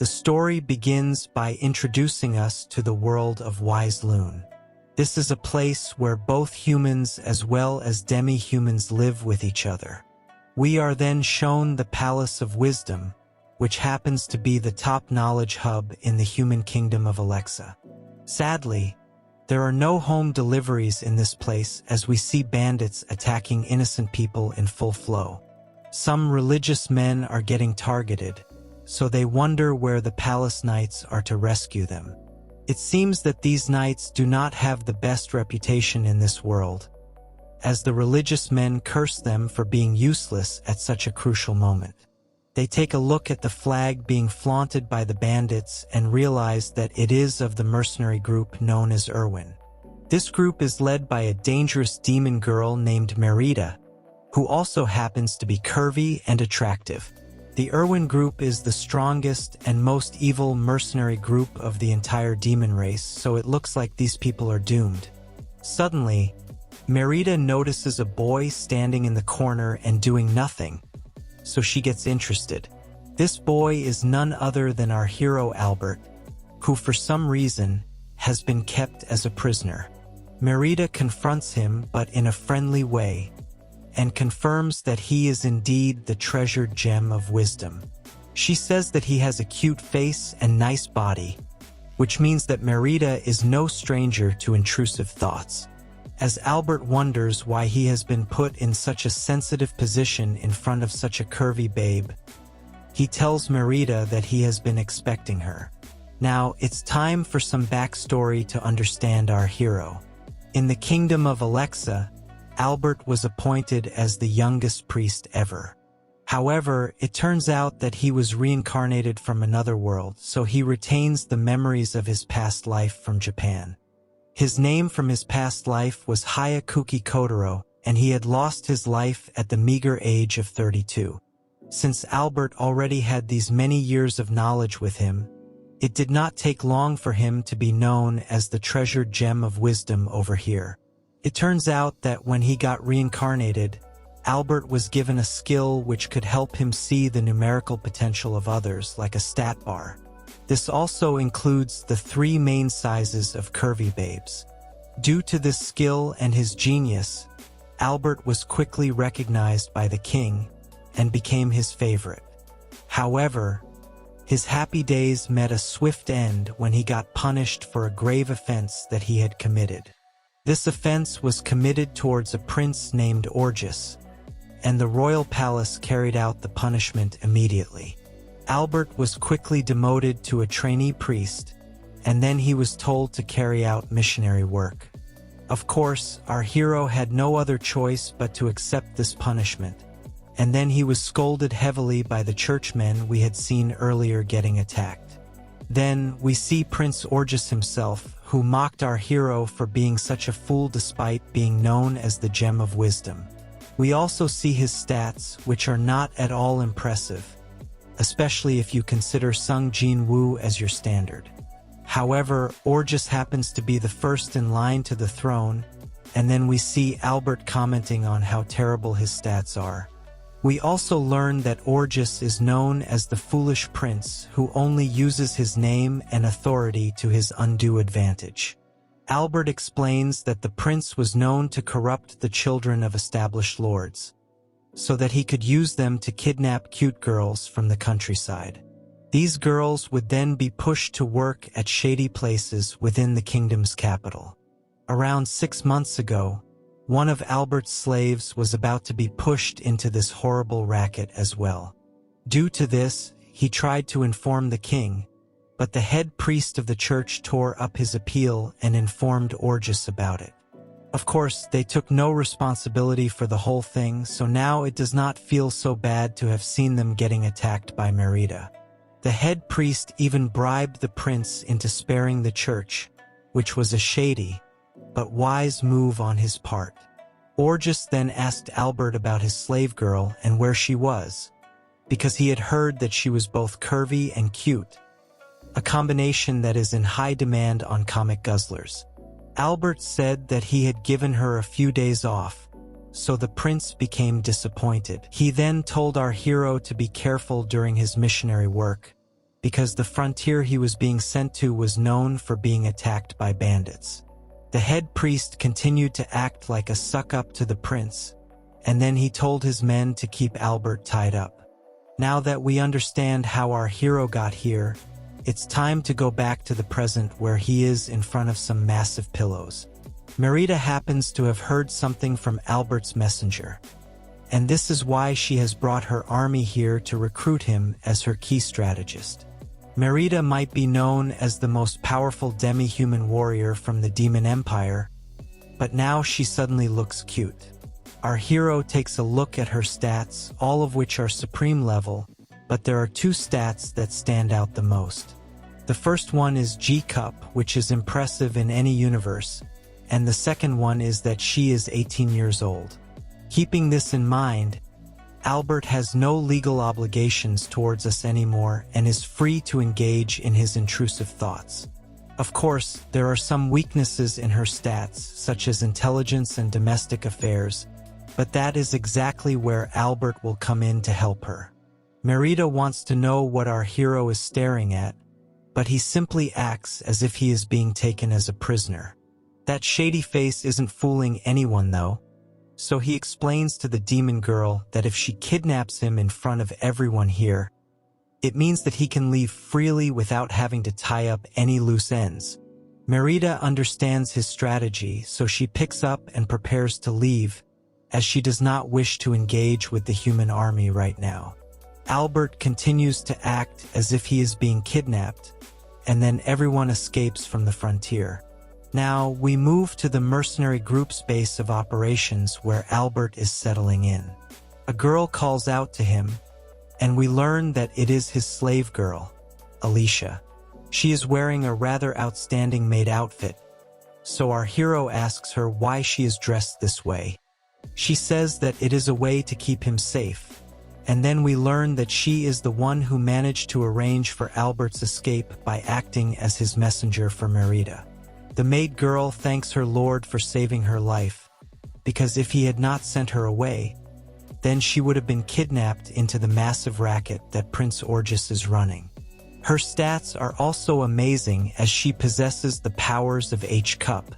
The story begins by introducing us to the world of Wise Loon. This is a place where both humans as well as demi-humans live with each other. We are then shown the Palace of Wisdom, which happens to be the top knowledge hub in the human kingdom of Alexa. Sadly, there are no home deliveries in this place as we see bandits attacking innocent people in full flow. Some religious men are getting targeted, so they wonder where the palace knights are to rescue them. It seems that these knights do not have the best reputation in this world, as the religious men curse them for being useless at such a crucial moment. They take a look at the flag being flaunted by the bandits and realize that it is of the mercenary group known as Irwin. This group is led by a dangerous demon girl named Marita, who also happens to be curvy and attractive. The Irwin group is the strongest and most evil mercenary group of the entire demon race, so it looks like these people are doomed. Suddenly, Marita notices a boy standing in the corner and doing nothing, so she gets interested. This boy is none other than our hero Albert, who for some reason has been kept as a prisoner. Marita confronts him, but in a friendly way, and confirms that he is indeed the treasured gem of wisdom. She says that he has a cute face and nice body, which means that Marita is no stranger to intrusive thoughts. As Albert wonders why he has been put in such a sensitive position in front of such a curvy babe, he tells Marita that he has been expecting her. Now, it's time for some backstory to understand our hero. In the kingdom of Alexa, Albert was appointed as the youngest priest ever. However, it turns out that he was reincarnated from another world, so he retains the memories of his past life from Japan. His name from his past life was Hayakuki Kotaro, and he had lost his life at the meager age of 32. Since Albert already had these many years of knowledge with him, it did not take long for him to be known as the treasured gem of wisdom over here. It turns out that when he got reincarnated, Albert was given a skill which could help him see the numerical potential of others, like a stat bar. This also includes the 3 main sizes of curvy babes. Due to this skill and his genius, Albert was quickly recognized by the king and became his favorite. However, his happy days met a swift end when he got punished for a grave offense that he had committed. This offense was committed towards a prince named Oris, and the royal palace carried out the punishment immediately. Albert was quickly demoted to a trainee priest, and then he was told to carry out missionary work. Of course, our hero had no other choice but to accept this punishment, and then he was scolded heavily by the churchmen we had seen earlier getting attacked. Then we see Prince Oris himself, who mocked our hero for being such a fool despite being known as the Gem of Wisdom. We also see his stats, which are not at all impressive, especially if you consider Sung Jin Woo as your standard. However, Oris happens to be the first in line to the throne, and then we see Albert commenting on how terrible his stats are. We also learn that Oris is known as the Foolish Prince, who only uses his name and authority to his undue advantage. Albert explains that the prince was known to corrupt the children of established lords, so that he could use them to kidnap cute girls from the countryside. These girls would then be pushed to work at shady places within the kingdom's capital. Around 6 months ago, one of Albert's slaves was about to be pushed into this horrible racket as well. Due to this, he tried to inform the king, but the head priest of the church tore up his appeal and informed Oris about it. Of course, they took no responsibility for the whole thing, so now it does not feel so bad to have seen them getting attacked by Marita. The head priest even bribed the prince into sparing the church, which was a shady but wise move on his part. Oris then asked Albert about his slave girl and where she was, because he had heard that she was both curvy and cute, a combination that is in high demand on comic guzzlers. Albert said that he had given her a few days off, so the prince became disappointed. He then told our hero to be careful during his missionary work, because the frontier he was being sent to was known for being attacked by bandits. The head priest continued to act like a suck-up to the prince, and then he told his men to keep Albert tied up. Now that we understand how our hero got here, it's time to go back to the present where he is in front of some massive pillows. Marita happens to have heard something from Albert's messenger, and this is why she has brought her army here to recruit him as her key strategist. Marita might be known as the most powerful demi-human warrior from the Demon Empire, but now she suddenly looks cute. Our hero takes a look at her stats, all of which are supreme level, but there are two stats that stand out the most. The first one is G-Cup, which is impressive in any universe, and the second one is that she is 18 years old. Keeping this in mind, Albert has no legal obligations towards us anymore and is free to engage in his intrusive thoughts. Of course, there are some weaknesses in her stats, such as intelligence and domestic affairs, but that is exactly where Albert will come in to help her. Marita wants to know what our hero is staring at, but he simply acts as if he is being taken as a prisoner. That shady face isn't fooling anyone though, so he explains to the demon girl that if she kidnaps him in front of everyone here, it means that he can leave freely without having to tie up any loose ends. Marita understands his strategy, so she picks up and prepares to leave, as she does not wish to engage with the human army right now. Albert continues to act as if he is being kidnapped, and then everyone escapes from the frontier. Now, we move to the mercenary group's base of operations where Albert is settling in. A girl calls out to him, and we learn that it is his slave girl, Alicia. She is wearing a rather outstanding maid outfit, so our hero asks her why she is dressed this way. She says that it is a way to keep him safe, and then we learn that she is the one who managed to arrange for Albert's escape by acting as his messenger for Marita. The maid girl thanks her lord for saving her life, because if he had not sent her away, then she would have been kidnapped into the massive racket that Prince Oris is running. Her stats are also amazing as she possesses the powers of H-Cup,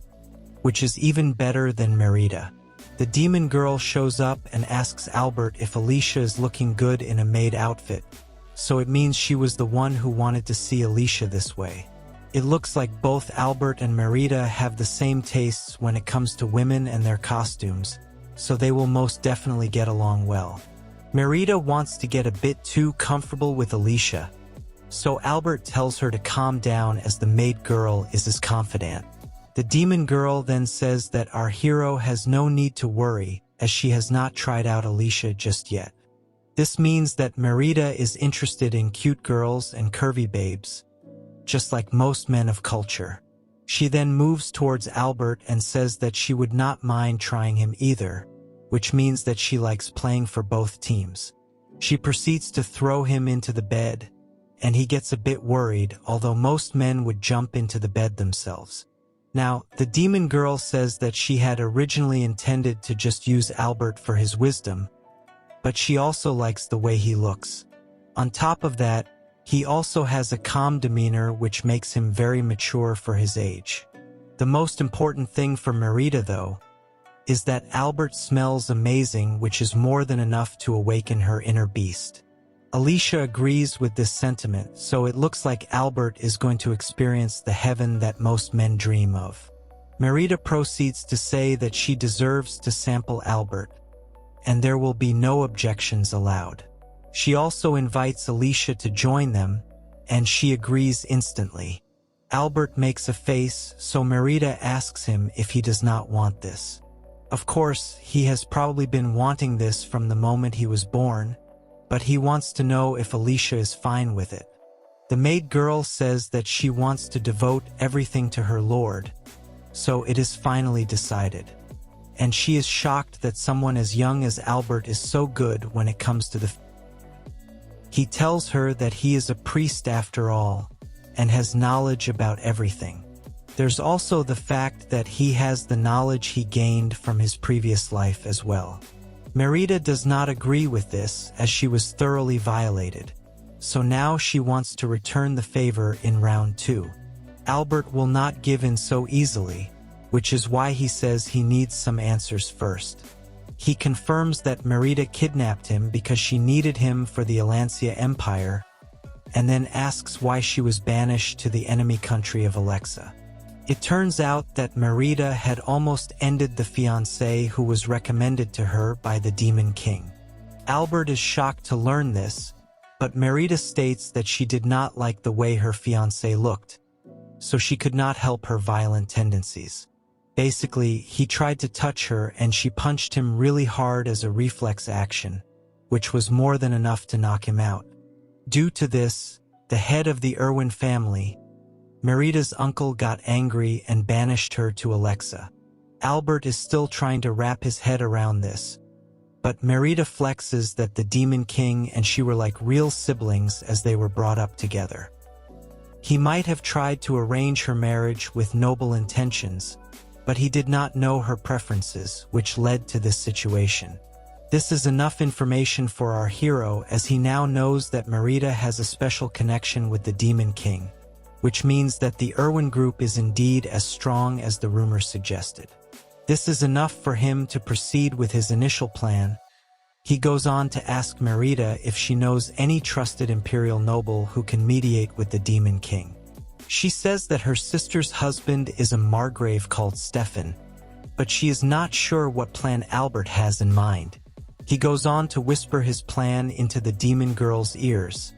which is even better than Marita. The demon girl shows up and asks Albert if Alicia is looking good in a maid outfit, so it means she was the one who wanted to see Alicia this way. It looks like both Albert and Marita have the same tastes when it comes to women and their costumes, so they will most definitely get along well. Marita wants to get a bit too comfortable with Alicia, so Albert tells her to calm down as the maid girl is his confidant. The demon girl then says that our hero has no need to worry as she has not tried out Alicia just yet. This means that Marita is interested in cute girls and curvy babes, just like most men of culture. She then moves towards Albert and says that she would not mind trying him either, which means that she likes playing for both teams. She proceeds to throw him into the bed, and he gets a bit worried, although most men would jump into the bed themselves. Now, the demon girl says that she had originally intended to just use Albert for his wisdom, but she also likes the way he looks. On top of that, he also has a calm demeanor which makes him very mature for his age. The most important thing for Marita, though, is that Albert smells amazing, which is more than enough to awaken her inner beast. Alicia agrees with this sentiment, so it looks like Albert is going to experience the heaven that most men dream of. Marita proceeds to say that she deserves to sample Albert, and there will be no objections allowed. She also invites Alicia to join them, and she agrees instantly. Albert makes a face, so Marita asks him if he does not want this. Of course, he has probably been wanting this from the moment he was born, but he wants to know if Alicia is fine with it. The maid girl says that she wants to devote everything to her lord, so it is finally decided. And she is shocked that someone as young as Albert is so good when it comes to the... He tells her that he is a priest after all, and has knowledge about everything. There's also the fact that he has the knowledge he gained from his previous life as well. Marita does not agree with this, as she was thoroughly violated, so now she wants to return the favor in round 2. Albert will not give in so easily, which is why he says he needs some answers first. He confirms that Marita kidnapped him because she needed him for the Alancia Empire, and then asks why she was banished to the enemy country of Alexa. It turns out that Marita had almost ended the fiancé who was recommended to her by the Demon King. Albert is shocked to learn this, but Marita states that she did not like the way her fiancé looked, so she could not help her violent tendencies. Basically, he tried to touch her and she punched him really hard as a reflex action, which was more than enough to knock him out. Due to this, the head of the Irwin family, Marita's uncle, got angry and banished her to Alexa. Albert is still trying to wrap his head around this, but Marita flexes that the Demon King and she were like real siblings as they were brought up together. He might have tried to arrange her marriage with noble intentions, but he did not know her preferences, which led to this situation. This is enough information for our hero as he now knows that Marita has a special connection with the Demon King, which means that the Irwin group is indeed as strong as the rumors suggested. This is enough for him to proceed with his initial plan. He goes on to ask Marita if she knows any trusted imperial noble who can mediate with the Demon King. She says that her sister's husband is a margrave called Stefan, but she is not sure what plan Albert has in mind. He goes on to whisper his plan into the demon girl's ears,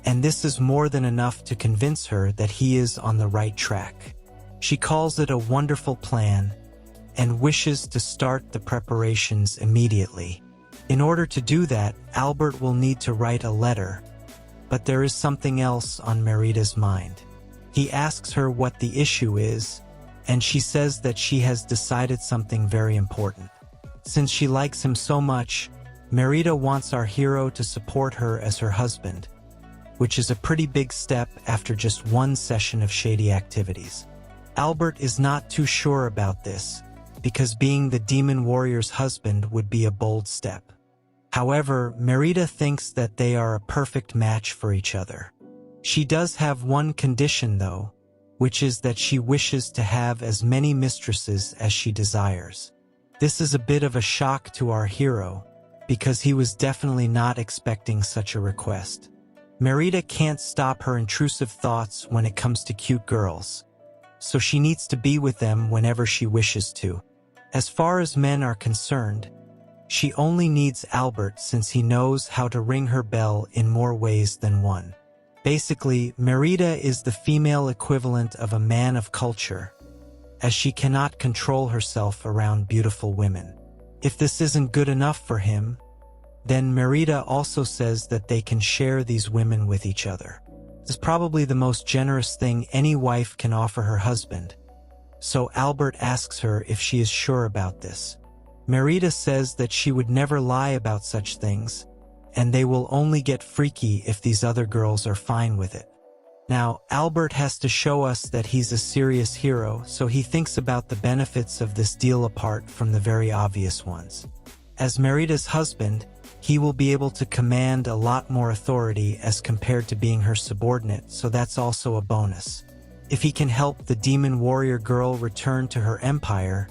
and this is more than enough to convince her that he is on the right track. She calls it a wonderful plan and wishes to start the preparations immediately. In order to do that, Albert will need to write a letter, but there is something else on Marita's mind. He asks her what the issue is, and she says that she has decided something very important. Since she likes him so much, Marita wants our hero to support her as her husband, which is a pretty big step after just one session of shady activities. Albert is not too sure about this, because being the demon warrior's husband would be a bold step. However, Marita thinks that they are a perfect match for each other. She does have one condition though, which is that she wishes to have as many mistresses as she desires. This is a bit of a shock to our hero, because he was definitely not expecting such a request. Marita can't stop her intrusive thoughts when it comes to cute girls, so she needs to be with them whenever she wishes to. As far as men are concerned, she only needs Albert since he knows how to ring her bell in more ways than one. Basically, Marita is the female equivalent of a man of culture, as she cannot control herself around beautiful women. If this isn't good enough for him, then Marita also says that they can share these women with each other. This is probably the most generous thing any wife can offer her husband, so Albert asks her if she is sure about this. Marita says that she would never lie about such things, and they will only get freaky if these other girls are fine with it. Now, Albert has to show us that he's a serious hero, so he thinks about the benefits of this deal apart from the very obvious ones. As Marita's husband, he will be able to command a lot more authority as compared to being her subordinate, so that's also a bonus. If he can help the demon warrior girl return to her empire,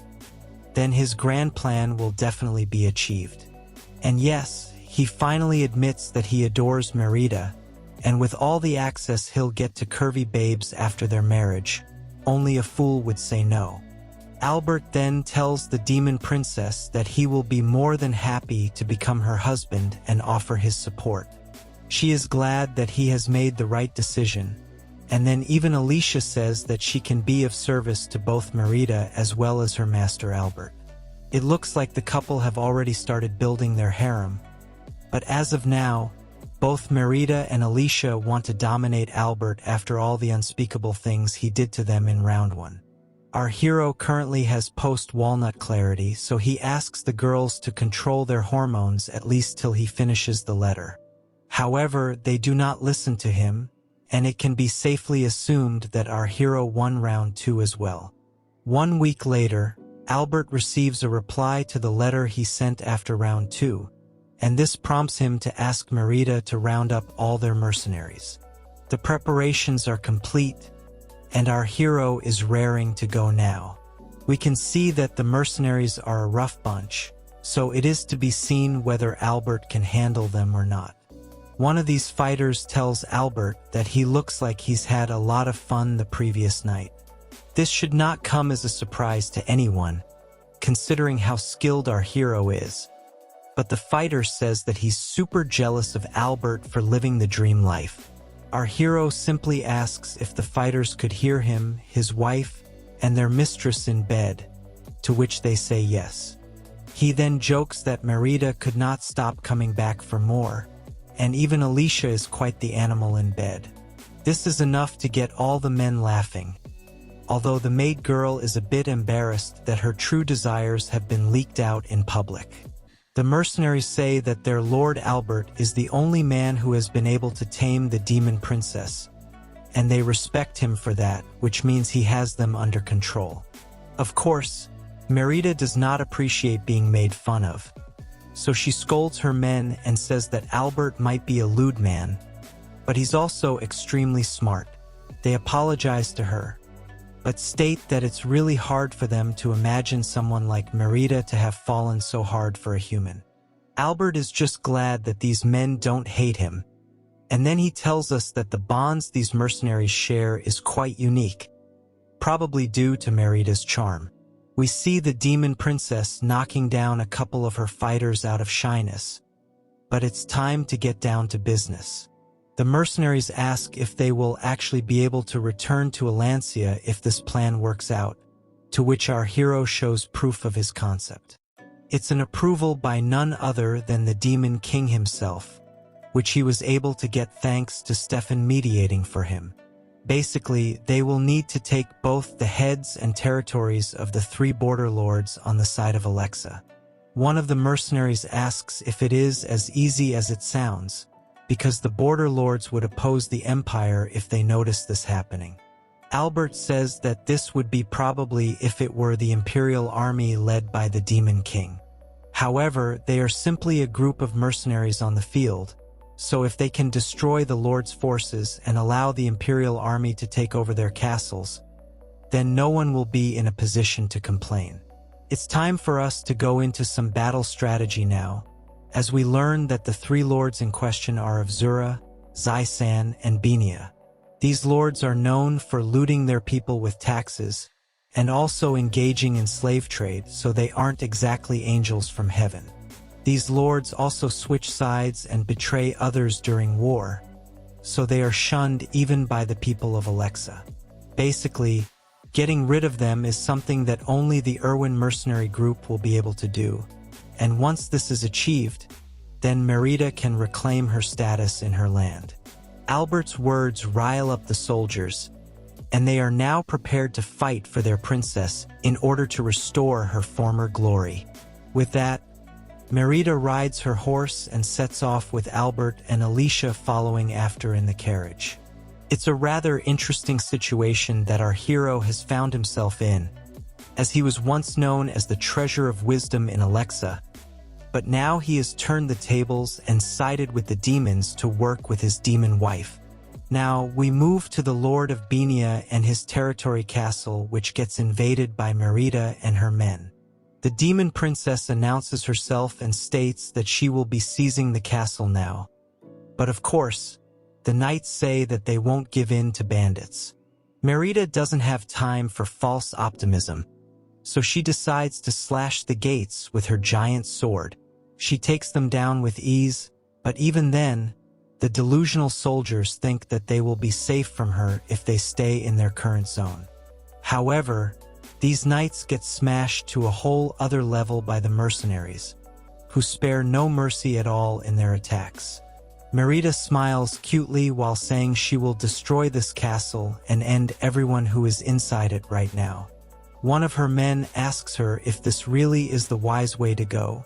then his grand plan will definitely be achieved. And yes, he finally admits that he adores Marita, and with all the access he'll get to curvy babes after their marriage, only a fool would say no. Albert then tells the demon princess that he will be more than happy to become her husband and offer his support. She is glad that he has made the right decision, and then even Alicia says that she can be of service to both Marita as well as her master Albert. It looks like the couple have already started building their harem, but as of now, both Marita and Alicia want to dominate Albert after all the unspeakable things he did to them in round 1. Our hero currently has post-walnut clarity, so he asks the girls to control their hormones at least till he finishes the letter. However, they do not listen to him, and it can be safely assumed that our hero won round 2 as well. 1 week later, Albert receives a reply to the letter he sent after round 2, and this prompts him to ask Marita to round up all their mercenaries. The preparations are complete, and our hero is raring to go now. We can see that the mercenaries are a rough bunch, so it is to be seen whether Albert can handle them or not. One of these fighters tells Albert that he looks like he's had a lot of fun the previous night. This should not come as a surprise to anyone, considering how skilled our hero is. But the fighter says that he's super jealous of Albert for living the dream life. Our hero simply asks if the fighters could hear him, his wife, and their mistress in bed, to which they say yes. He then jokes that Marita could not stop coming back for more, and even Alicia is quite the animal in bed. This is enough to get all the men laughing, although the maid girl is a bit embarrassed that her true desires have been leaked out in public. The mercenaries say that their Lord Albert is the only man who has been able to tame the demon princess, and they respect him for that, which means he has them under control. Of course, Marita does not appreciate being made fun of, so she scolds her men and says that Albert might be a lewd man, but he's also extremely smart. They apologize to her, but state that it's really hard for them to imagine someone like Marita to have fallen so hard for a human. Albert is just glad that these men don't hate him, and then he tells us that the bonds these mercenaries share is quite unique, probably due to Marita's charm. We see the demon princess knocking down a couple of her fighters out of shyness, but it's time to get down to business. The mercenaries ask if they will actually be able to return to Alancia if this plan works out, to which our hero shows proof of his concept. It's an approval by none other than the Demon King himself, which he was able to get thanks to Stefan mediating for him. Basically, they will need to take both the heads and territories of the 3 border lords on the side of Alexa. One of the mercenaries asks if it is as easy as it sounds, because the border lords would oppose the empire if they noticed this happening. Albert says that this would be probably if it were the imperial army led by the Demon King. However, they are simply a group of mercenaries on the field, so if they can destroy the lord's forces and allow the imperial army to take over their castles, then no one will be in a position to complain. It's time for us to go into some battle strategy now, as we learn that the 3 lords in question are of Zura, Zaisan, and Benia. These lords are known for looting their people with taxes, and also engaging in slave trade, so they aren't exactly angels from heaven. These lords also switch sides and betray others during war, so they are shunned even by the people of Alexa. Basically, getting rid of them is something that only the Irwin mercenary group will be able to do. And once this is achieved, then Marita can reclaim her status in her land. Albert's words rile up the soldiers, and they are now prepared to fight for their princess in order to restore her former glory. With that, Marita rides her horse and sets off with Albert and Alicia following after in the carriage. It's a rather interesting situation that our hero has found himself in, as he was once known as the treasure of wisdom in Alexa, but now he has turned the tables and sided with the demons to work with his demon wife. Now, we move to the Lord of Benia and his territory castle, which gets invaded by Marita and her men. The demon princess announces herself and states that she will be seizing the castle now. But of course, the knights say that they won't give in to bandits. Marita doesn't have time for false optimism, so she decides to slash the gates with her giant sword. She takes them down with ease, but even then, the delusional soldiers think that they will be safe from her if they stay in their current zone. However, these knights get smashed to a whole other level by the mercenaries, who spare no mercy at all in their attacks. Marita smiles cutely while saying she will destroy this castle and end everyone who is inside it right now. One of her men asks her if this really is the wise way to go,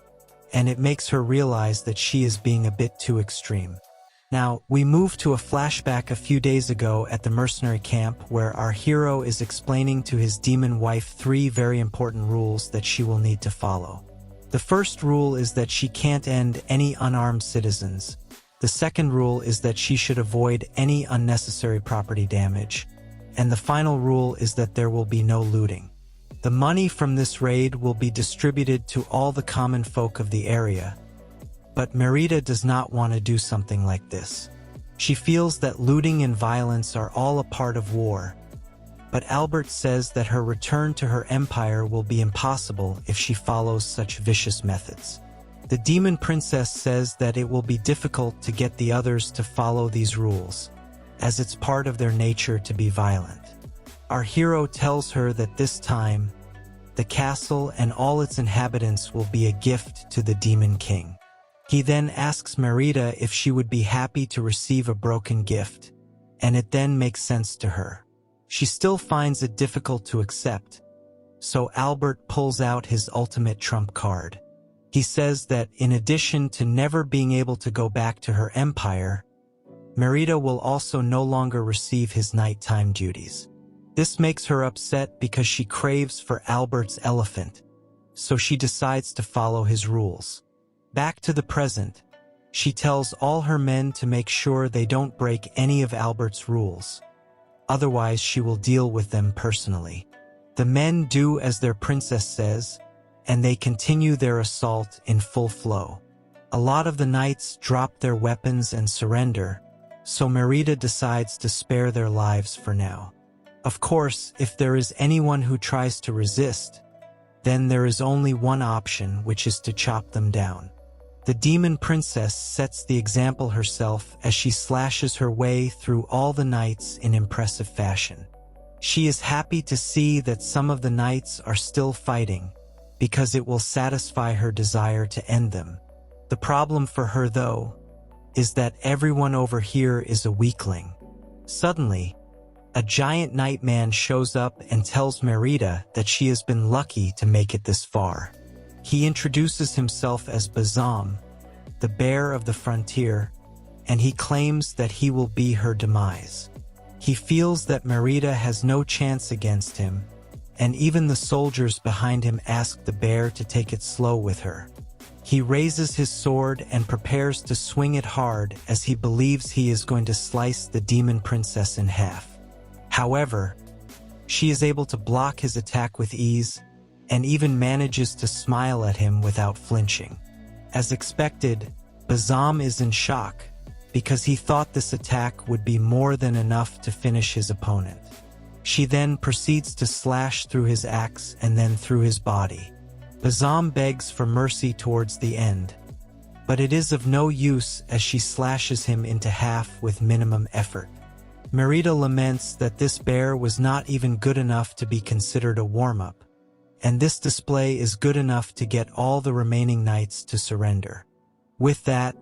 and it makes her realize that she is being a bit too extreme. Now, we move to a flashback a few days ago at the mercenary camp where our hero is explaining to his demon wife 3 very important rules that she will need to follow. The first rule is that she can't end any unarmed citizens. The second rule is that she should avoid any unnecessary property damage. And the final rule is that there will be no looting. The money from this raid will be distributed to all the common folk of the area. But Marita does not want to do something like this. She feels that looting and violence are all a part of war. But Albert says that her return to her empire will be impossible if she follows such vicious methods. The demon princess says that it will be difficult to get the others to follow these rules, as it's part of their nature to be violent. Our hero tells her that this time, the castle and all its inhabitants will be a gift to the demon king. He then asks Marita if she would be happy to receive a broken gift, and it then makes sense to her. She still finds it difficult to accept, so Albert pulls out his ultimate trump card. He says that in addition to never being able to go back to her empire, Marita will also no longer receive his nighttime duties. This makes her upset because she craves for Albert's elephant, so she decides to follow his rules. Back to the present, she tells all her men to make sure they don't break any of Albert's rules. Otherwise, she will deal with them personally. The men do as their princess says, and they continue their assault in full flow. A lot of the knights drop their weapons and surrender, so Marita decides to spare their lives for now. Of course, if there is anyone who tries to resist, then there is only one option, which is to chop them down. The demon princess sets the example herself as she slashes her way through all the knights in impressive fashion. She is happy to see that some of the knights are still fighting, because it will satisfy her desire to end them. The problem for her, though, is that everyone over here is a weakling. Suddenly, a giant nightman shows up and tells Marita that she has been lucky to make it this far. He introduces himself as Bazam, the bear of the frontier, and he claims that he will be her demise. He feels that Marita has no chance against him, and even the soldiers behind him ask the bear to take it slow with her. He raises his sword and prepares to swing it hard as he believes he is going to slice the demon princess in half. However, she is able to block his attack with ease, and even manages to smile at him without flinching. As expected, Bazam is in shock, because he thought this attack would be more than enough to finish his opponent. She then proceeds to slash through his axe and then through his body. Bazam begs for mercy towards the end, but it is of no use as she slashes him into half with minimum effort. Marita laments that this bear was not even good enough to be considered a warm-up, and this display is good enough to get all the remaining knights to surrender. With that,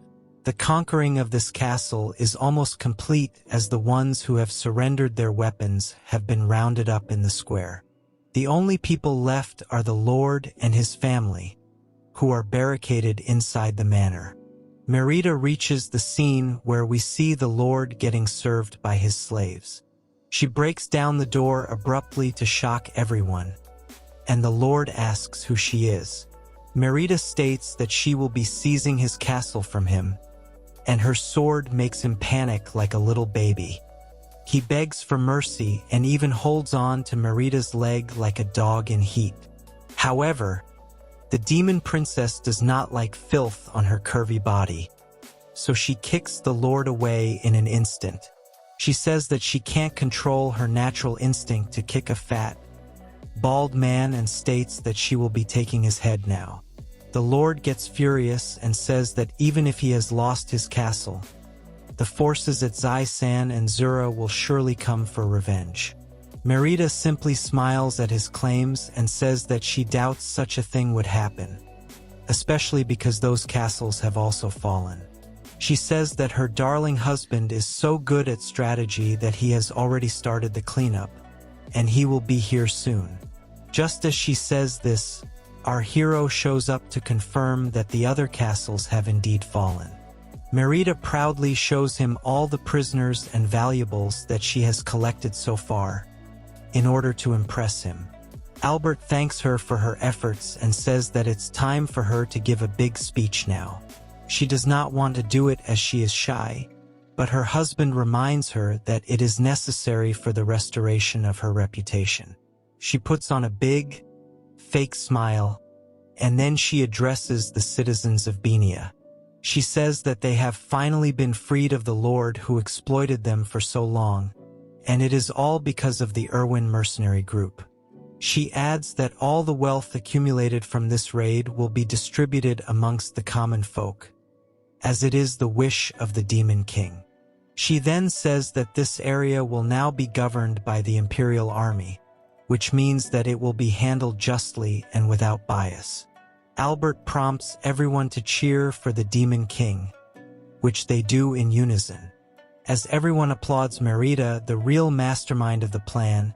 the conquering of this castle is almost complete as the ones who have surrendered their weapons have been rounded up in the square. The only people left are the Lord and his family, who are barricaded inside the manor. Marita reaches the scene where we see the Lord getting served by his slaves. She breaks down the door abruptly to shock everyone, and the Lord asks who she is. Marita states that she will be seizing his castle from him, and her sword makes him panic like a little baby. He begs for mercy and even holds on to Marita's leg like a dog in heat. However, the demon princess does not like filth on her curvy body, so she kicks the Lord away in an instant. She says that she can't control her natural instinct to kick a fat, bald man and states that she will be taking his head now. The Lord gets furious and says that even if he has lost his castle, the forces at Zai-san and Zura will surely come for revenge. Marita simply smiles at his claims and says that she doubts such a thing would happen, especially because those castles have also fallen. She says that her darling husband is so good at strategy that he has already started the cleanup, and he will be here soon. Just as she says this, our hero shows up to confirm that the other castles have indeed fallen. Marita proudly shows him all the prisoners and valuables that she has collected so far, in order to impress him. Albert thanks her for her efforts and says that it's time for her to give a big speech now. She does not want to do it as she is shy, but her husband reminds her that it is necessary for the restoration of her reputation. She puts on a big, fake smile, and then she addresses the citizens of Benia. She says that they have finally been freed of the Lord who exploited them for so long, and it is all because of the Irwin mercenary group. She adds that all the wealth accumulated from this raid will be distributed amongst the common folk, as it is the wish of the Demon King. She then says that this area will now be governed by the Imperial Army, which means that it will be handled justly and without bias. Albert prompts everyone to cheer for the Demon King, which they do in unison. As everyone applauds Marita, the real mastermind of the plan,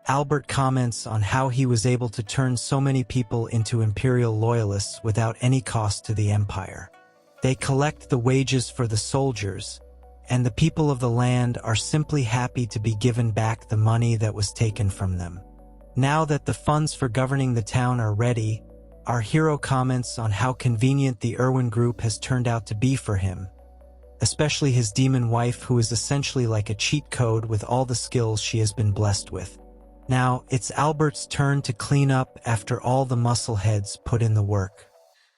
Albert comments on how he was able to turn so many people into Imperial loyalists without any cost to the Empire. They collect the wages for the soldiers, and the people of the land are simply happy to be given back the money that was taken from them. Now that the funds for governing the town are ready, our hero comments on how convenient the Irwin group has turned out to be for him, especially his demon wife, who is essentially like a cheat code with all the skills she has been blessed with. Now, it's Albert's turn to clean up after all the muscleheads put in the work.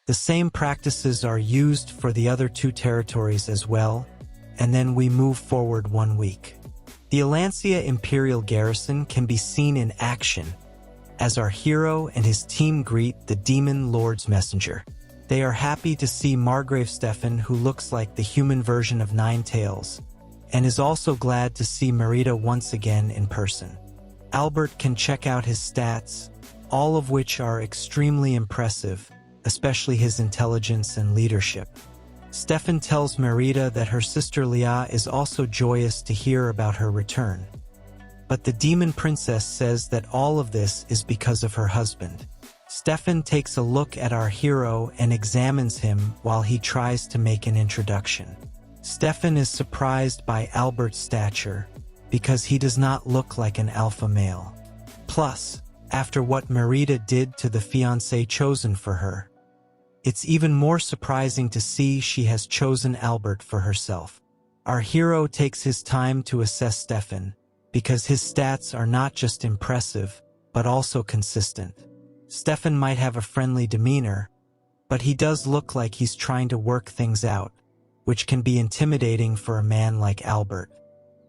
The same practices are used for the other two territories as well, and then we move forward 1 week. The Alancia Imperial Garrison can be seen in action, as our hero and his team greet the Demon Lord's messenger. They are happy to see Margrave Stefan, who looks like the human version of Ninetails, and is also glad to see Marita once again in person. Albert can check out his stats, all of which are extremely impressive, especially his intelligence and leadership. Stefan tells Marita that her sister Leah is also joyous to hear about her return. But the demon princess says that all of this is because of her husband. Stefan takes a look at our hero and examines him while he tries to make an introduction. Stefan is surprised by Albert's stature, because he does not look like an alpha male. Plus, after what Marita did to the fiancé chosen for her, it's even more surprising to see she has chosen Albert for herself. Our hero takes his time to assess Stefan, because his stats are not just impressive, but also consistent. Stefan might have a friendly demeanor, but he does look like he's trying to work things out, which can be intimidating for a man like Albert.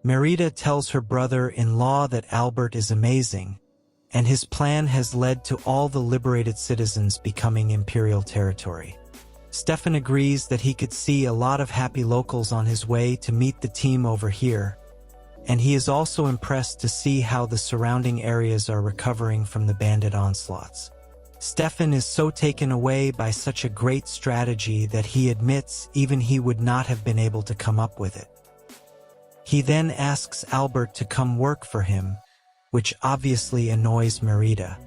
Marita tells her brother-in-law that Albert is amazing, and his plan has led to all the liberated citizens becoming Imperial territory. Stefan agrees that he could see a lot of happy locals on his way to meet the team over here, and he is also impressed to see how the surrounding areas are recovering from the bandit onslaughts. Stefan is so taken away by such a great strategy that he admits even he would not have been able to come up with it. He then asks Albert to come work for him, which obviously annoys Marita.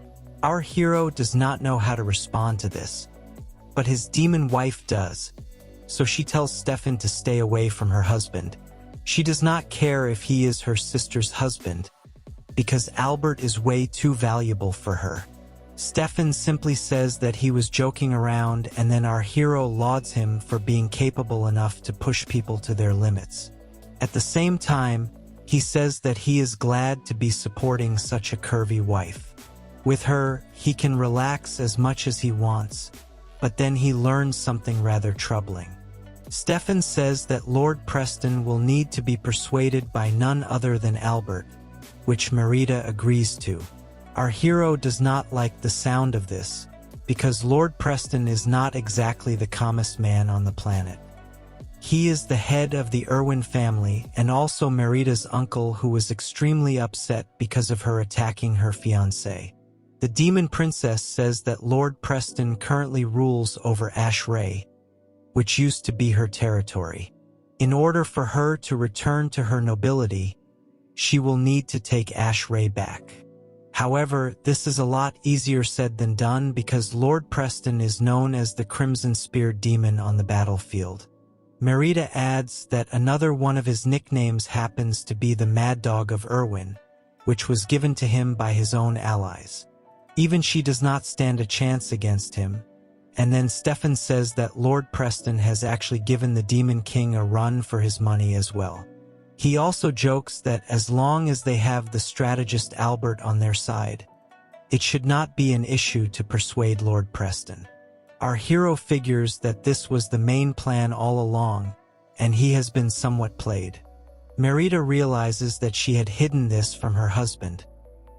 Our hero does not know how to respond to this, but his demon wife does, so she tells Stefan to stay away from her husband. She does not care if he is her sister's husband, because Albert is way too valuable for her. Stefan simply says that he was joking around, and then our hero lauds him for being capable enough to push people to their limits. At the same time, he says that he is glad to be supporting such a curvy wife. With her, he can relax as much as he wants, but then he learns something rather troubling. Stefan says that Lord Preston will need to be persuaded by none other than Albert, which Marita agrees to. Our hero does not like the sound of this, because Lord Preston is not exactly the calmest man on the planet. He is the head of the Irwin family and also Marita's uncle, who was extremely upset because of her attacking her fiancé. The demon princess says that Lord Preston currently rules over Ashray, which used to be her territory. In order for her to return to her nobility, she will need to take Ashray back. However, this is a lot easier said than done because Lord Preston is known as the Crimson-Speared Demon on the battlefield. Marita adds that another one of his nicknames happens to be the Mad Dog of Irwin, which was given to him by his own allies. Even she does not stand a chance against him. And then Stefan says that Lord Preston has actually given the Demon King a run for his money as well. He also jokes that as long as they have the strategist Albert on their side, it should not be an issue to persuade Lord Preston. Our hero figures that this was the main plan all along, and he has been somewhat played. Marita realizes that she had hidden this from her husband,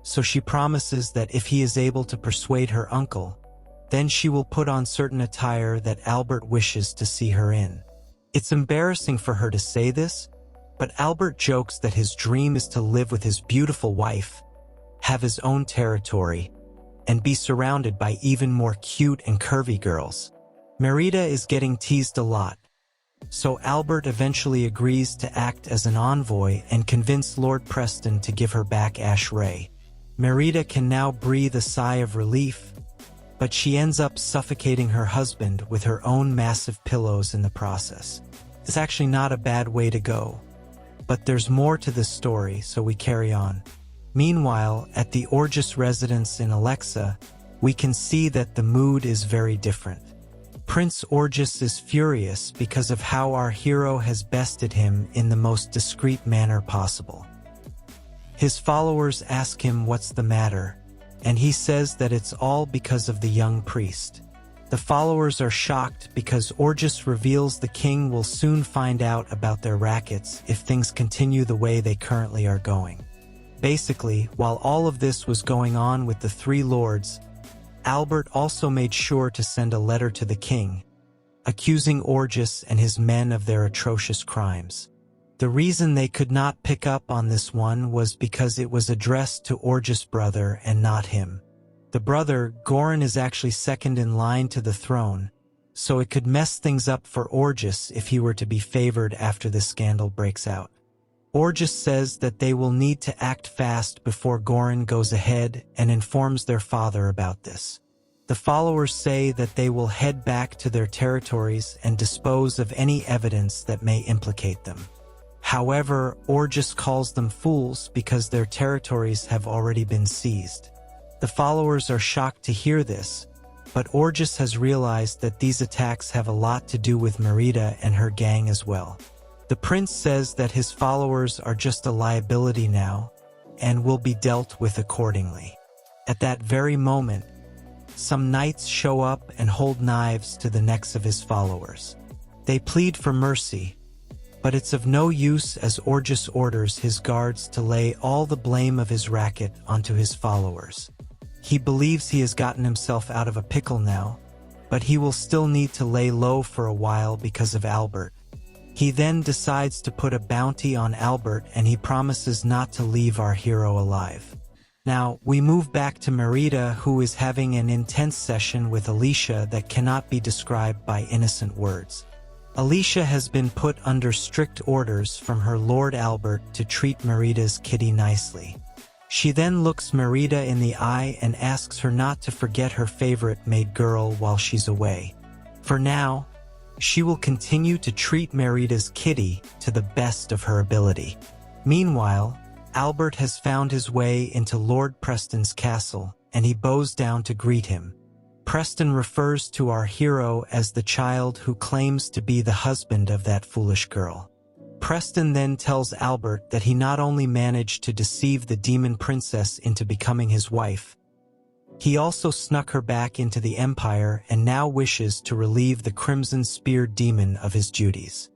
so she promises that if he is able to persuade her uncle, then she will put on certain attire that Albert wishes to see her in. It's embarrassing for her to say this, but Albert jokes that his dream is to live with his beautiful wife, have his own territory, and be surrounded by even more cute and curvy girls. Marita is getting teased a lot, so Albert eventually agrees to act as an envoy and convince Lord Preston to give her back Ash Ray. Marita can now breathe a sigh of relief, but she ends up suffocating her husband with her own massive pillows in the process. It's actually not a bad way to go, but there's more to this story, so we carry on. Meanwhile, at the Orgis residence in Alexa, we can see that the mood is very different. Prince Orgis is furious because of how our hero has bested him in the most discreet manner possible. His followers ask him what's the matter, and he says that it's all because of the young priest. The followers are shocked because Orgis reveals the king will soon find out about their rackets if things continue the way they currently are going. Basically, while all of this was going on with the three lords, Albert also made sure to send a letter to the king, accusing Orgis and his men of their atrocious crimes. The reason they could not pick up on this one was because it was addressed to Orgis' brother and not him. The brother, Goran, is actually second in line to the throne, so it could mess things up for Orgis if he were to be favored after this scandal breaks out. Orgis says that they will need to act fast before Goran goes ahead and informs their father about this. The followers say that they will head back to their territories and dispose of any evidence that may implicate them. However, Orgis calls them fools because their territories have already been seized. The followers are shocked to hear this, but Orgis has realized that these attacks have a lot to do with Marita and her gang as well. The prince says that his followers are just a liability now, and will be dealt with accordingly. At that very moment, some knights show up and hold knives to the necks of his followers. They plead for mercy, but it's of no use as Orgis orders his guards to lay all the blame of his racket onto his followers. He believes he has gotten himself out of a pickle now, but he will still need to lay low for a while because of Albert. He then decides to put a bounty on Albert, and he promises not to leave our hero alive. Now, we move back to Marita, who is having an intense session with Alicia that cannot be described by innocent words. Alicia has been put under strict orders from her Lord Albert to treat Marita's kitty nicely. She then looks Marita in the eye and asks her not to forget her favorite maid girl while she's away. For now, she will continue to treat Marita's kitty to the best of her ability. Meanwhile, Albert has found his way into Lord Preston's castle, and he bows down to greet him. Preston refers to our hero as the child who claims to be the husband of that foolish girl. Preston then tells Albert that he not only managed to deceive the demon princess into becoming his wife, he also snuck her back into the Empire and now wishes to relieve the Crimson Spear demon of his duties.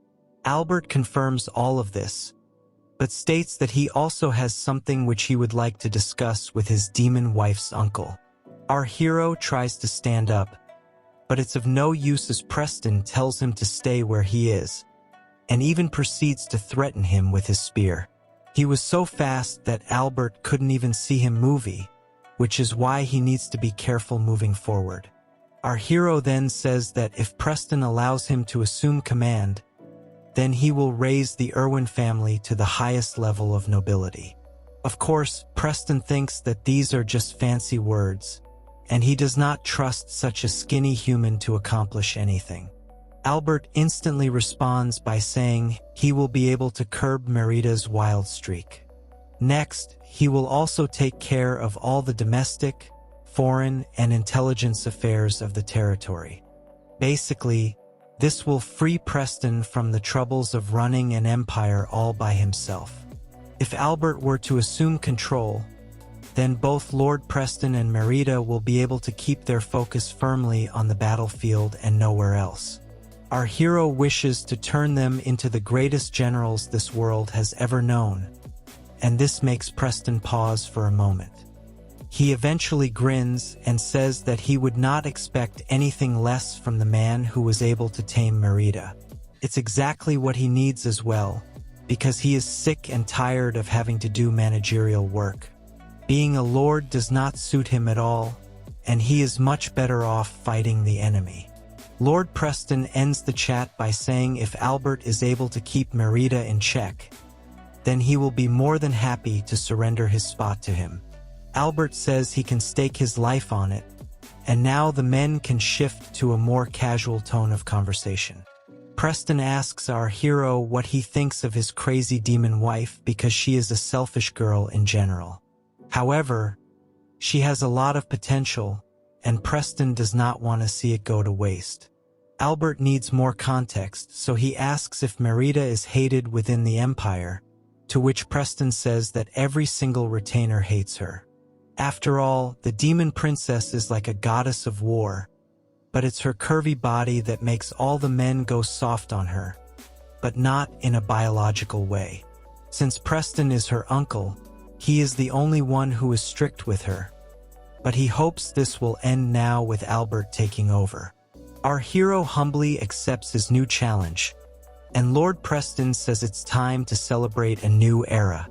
Albert confirms all of this, but states that he also has something which he would like to discuss with his demon wife's uncle. Our hero tries to stand up, but it's of no use as Preston tells him to stay where he is, and even proceeds to threaten him with his spear. He was so fast that Albert couldn't even see him moving, which is why he needs to be careful moving forward. Our hero then says that if Preston allows him to assume command, then he will raise the Irwin family to the highest level of nobility. Of course, Preston thinks that these are just fancy words, and he does not trust such a skinny human to accomplish anything. Albert instantly responds by saying he will be able to curb Marita's wild streak. Next, he will also take care of all the domestic, foreign, and intelligence affairs of the territory. Basically, this will free Preston from the troubles of running an empire all by himself. If Albert were to assume control, then both Lord Preston and Marita will be able to keep their focus firmly on the battlefield and nowhere else. Our hero wishes to turn them into the greatest generals this world has ever known, and this makes Preston pause for a moment. He eventually grins and says that he would not expect anything less from the man who was able to tame Marita. It's exactly what he needs as well, because he is sick and tired of having to do managerial work. Being a lord does not suit him at all, and he is much better off fighting the enemy. Lord Preston ends the chat by saying if Albert is able to keep Marita in check, then he will be more than happy to surrender his spot to him. Albert says he can stake his life on it, and now the men can shift to a more casual tone of conversation. Preston asks our hero what he thinks of his crazy demon wife because she is a selfish girl in general. However, she has a lot of potential, and Preston does not want to see it go to waste. Albert needs more context, so he asks if Marita is hated within the Empire, to which Preston says that every single retainer hates her. After all, the demon princess is like a goddess of war, but it's her curvy body that makes all the men go soft on her, but not in a biological way. Since Preston is her uncle, he is the only one who is strict with her, but he hopes this will end now with Albert taking over. Our hero humbly accepts his new challenge, and Lord Preston says it's time to celebrate a new era.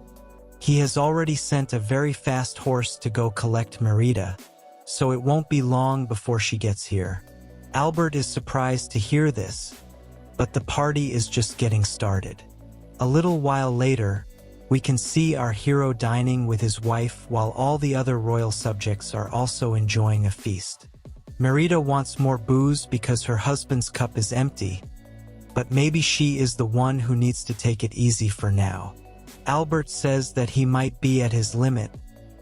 He has already sent a very fast horse to go collect Marita, so it won't be long before she gets here. Albert is surprised to hear this, but the party is just getting started. A little while later, we can see our hero dining with his wife while all the other royal subjects are also enjoying a feast. Marita wants more booze because her husband's cup is empty, but maybe she is the one who needs to take it easy for now. Albert says that he might be at his limit,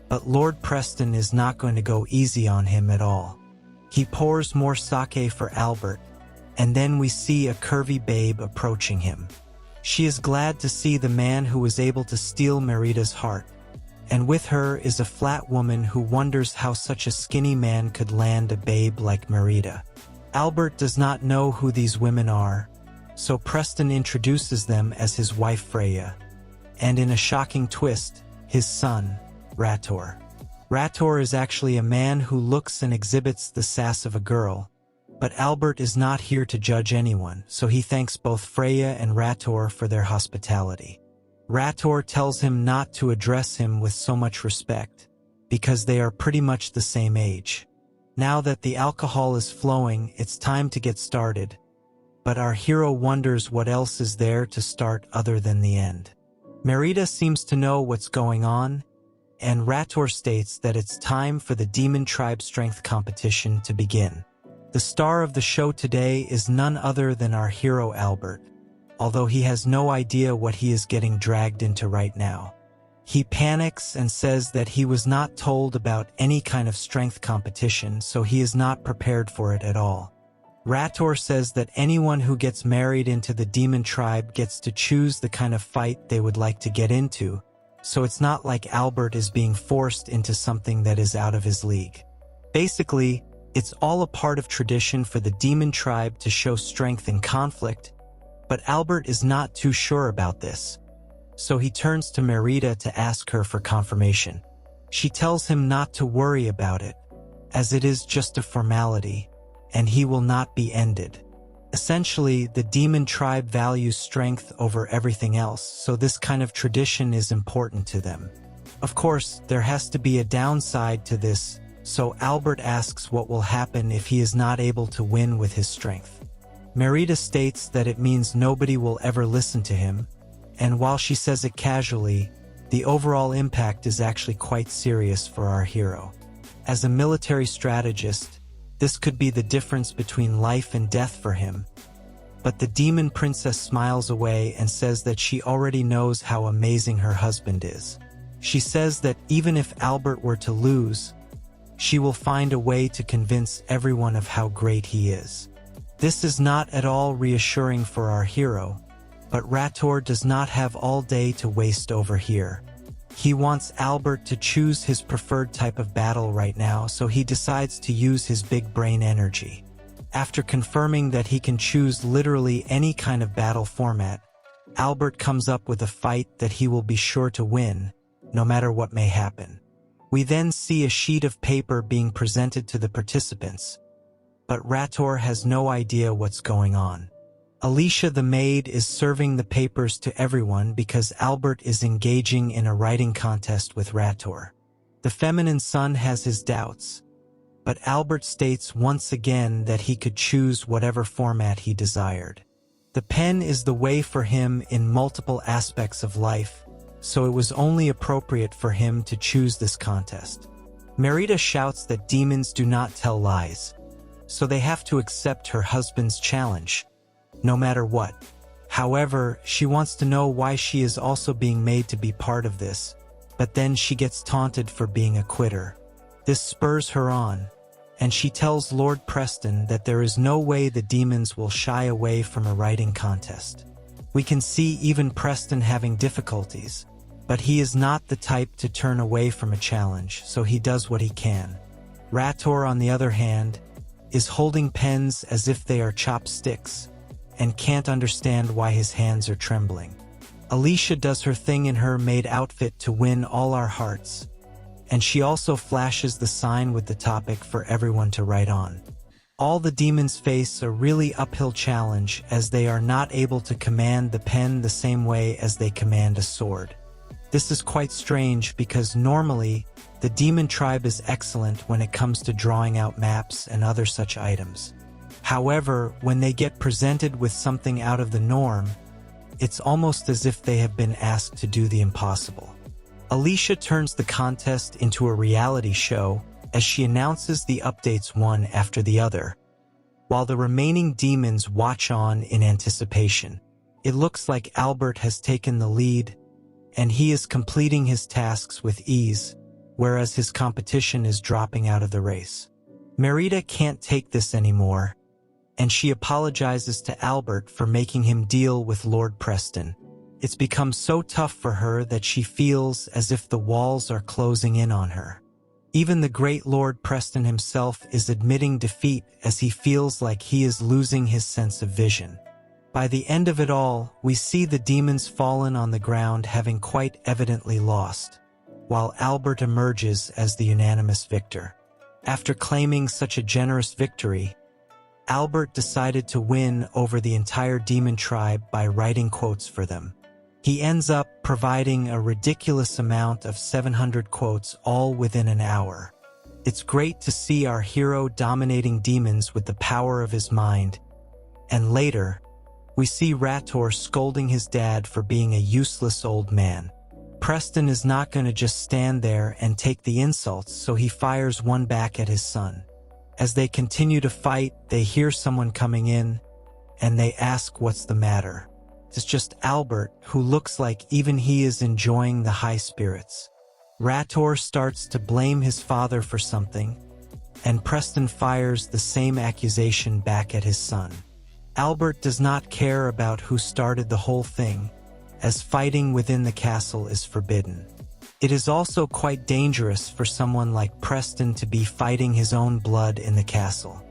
but Lord Preston is not going to go easy on him at all. He pours more sake for Albert, and then we see a curvy babe approaching him. She is glad to see the man who was able to steal Marita's heart, and with her is a flat woman who wonders how such a skinny man could land a babe like Marita. Albert does not know who these women are, so Preston introduces them as his wife Freya, and in a shocking twist, his son, Rator. Rator is actually a man who looks and exhibits the sass of a girl, but Albert is not here to judge anyone, so he thanks both Freya and Rator for their hospitality. Rator tells him not to address him with so much respect, because they are pretty much the same age. Now that the alcohol is flowing, it's time to get started, but our hero wonders what else is there to start other than the end. Marita seems to know what's going on, and Rator states that it's time for the Demon Tribe Strength competition to begin. The star of the show today is none other than our hero Albert, although he has no idea what he is getting dragged into right now. He panics and says that he was not told about any kind of strength competition, so he is not prepared for it at all. Rator says that anyone who gets married into the demon tribe gets to choose the kind of fight they would like to get into, so it's not like Albert is being forced into something that is out of his league. Basically, it's all a part of tradition for the demon tribe to show strength in conflict, but Albert is not too sure about this, so he turns to Marita to ask her for confirmation. She tells him not to worry about it, as it is just a formality, and he will not be ended. Essentially, the demon tribe values strength over everything else, so this kind of tradition is important to them. Of course, there has to be a downside to this, so Albert asks what will happen if he is not able to win with his strength. Marita states that it means nobody will ever listen to him, and while she says it casually, the overall impact is actually quite serious for our hero. As a military strategist, this could be the difference between life and death for him, but the demon princess smiles away and says that she already knows how amazing her husband is. She says that even if Albert were to lose, she will find a way to convince everyone of how great he is. This is not at all reassuring for our hero, but Rator does not have all day to waste over here. He wants Albert to choose his preferred type of battle right now, so he decides to use his big brain energy. After confirming that he can choose literally any kind of battle format, Albert comes up with a fight that he will be sure to win, no matter what may happen. We then see a sheet of paper being presented to the participants, but Rator has no idea what's going on. Alicia the maid is serving the papers to everyone because Albert is engaging in a writing contest with Rator. The feminine son has his doubts, but Albert states once again that he could choose whatever format he desired. The pen is the way for him in multiple aspects of life, so it was only appropriate for him to choose this contest. Marita shouts that demons do not tell lies, so they have to accept her husband's challenge, no matter what. However, she wants to know why she is also being made to be part of this, but then she gets taunted for being a quitter. This spurs her on, and she tells Lord Preston that there is no way the demons will shy away from a writing contest. We can see even Preston having difficulties, but he is not the type to turn away from a challenge, so he does what he can. Rator, on the other hand, is holding pens as if they are chopsticks, and can't understand why his hands are trembling. Alicia does her thing in her maid outfit to win all our hearts, and she also flashes the sign with the topic for everyone to write on. All the demons face a really uphill challenge as they are not able to command the pen the same way as they command a sword. This is quite strange because normally the demon tribe is excellent when it comes to drawing out maps and other such items. However, when they get presented with something out of the norm, it's almost as if they have been asked to do the impossible. Alicia turns the contest into a reality show as she announces the updates one after the other, while the remaining demons watch on in anticipation. It looks like Albert has taken the lead, and he is completing his tasks with ease, whereas his competition is dropping out of the race. Marita can't take this anymore, and she apologizes to Albert for making him deal with Lord Preston. It's become so tough for her that she feels as if the walls are closing in on her. Even the great Lord Preston himself is admitting defeat as he feels like he is losing his sense of vision. By the end of it all, we see the demons fallen on the ground having quite evidently lost, while Albert emerges as the unanimous victor. After claiming such a generous victory, Albert decided to win over the entire demon tribe by writing quotes for them. He ends up providing a ridiculous amount of 700 quotes all within an hour. It's great to see our hero dominating demons with the power of his mind, and later, we see Rator scolding his dad for being a useless old man. Preston is not going to just stand there and take the insults, so he fires one back at his son. As they continue to fight, they hear someone coming in, and they ask what's the matter. It's just Albert, who looks like even he is enjoying the high spirits. Rator starts to blame his father for something, and Preston fires the same accusation back at his son. Albert does not care about who started the whole thing, as fighting within the castle is forbidden. It is also quite dangerous for someone like Preston to be fighting his own blood in the castle.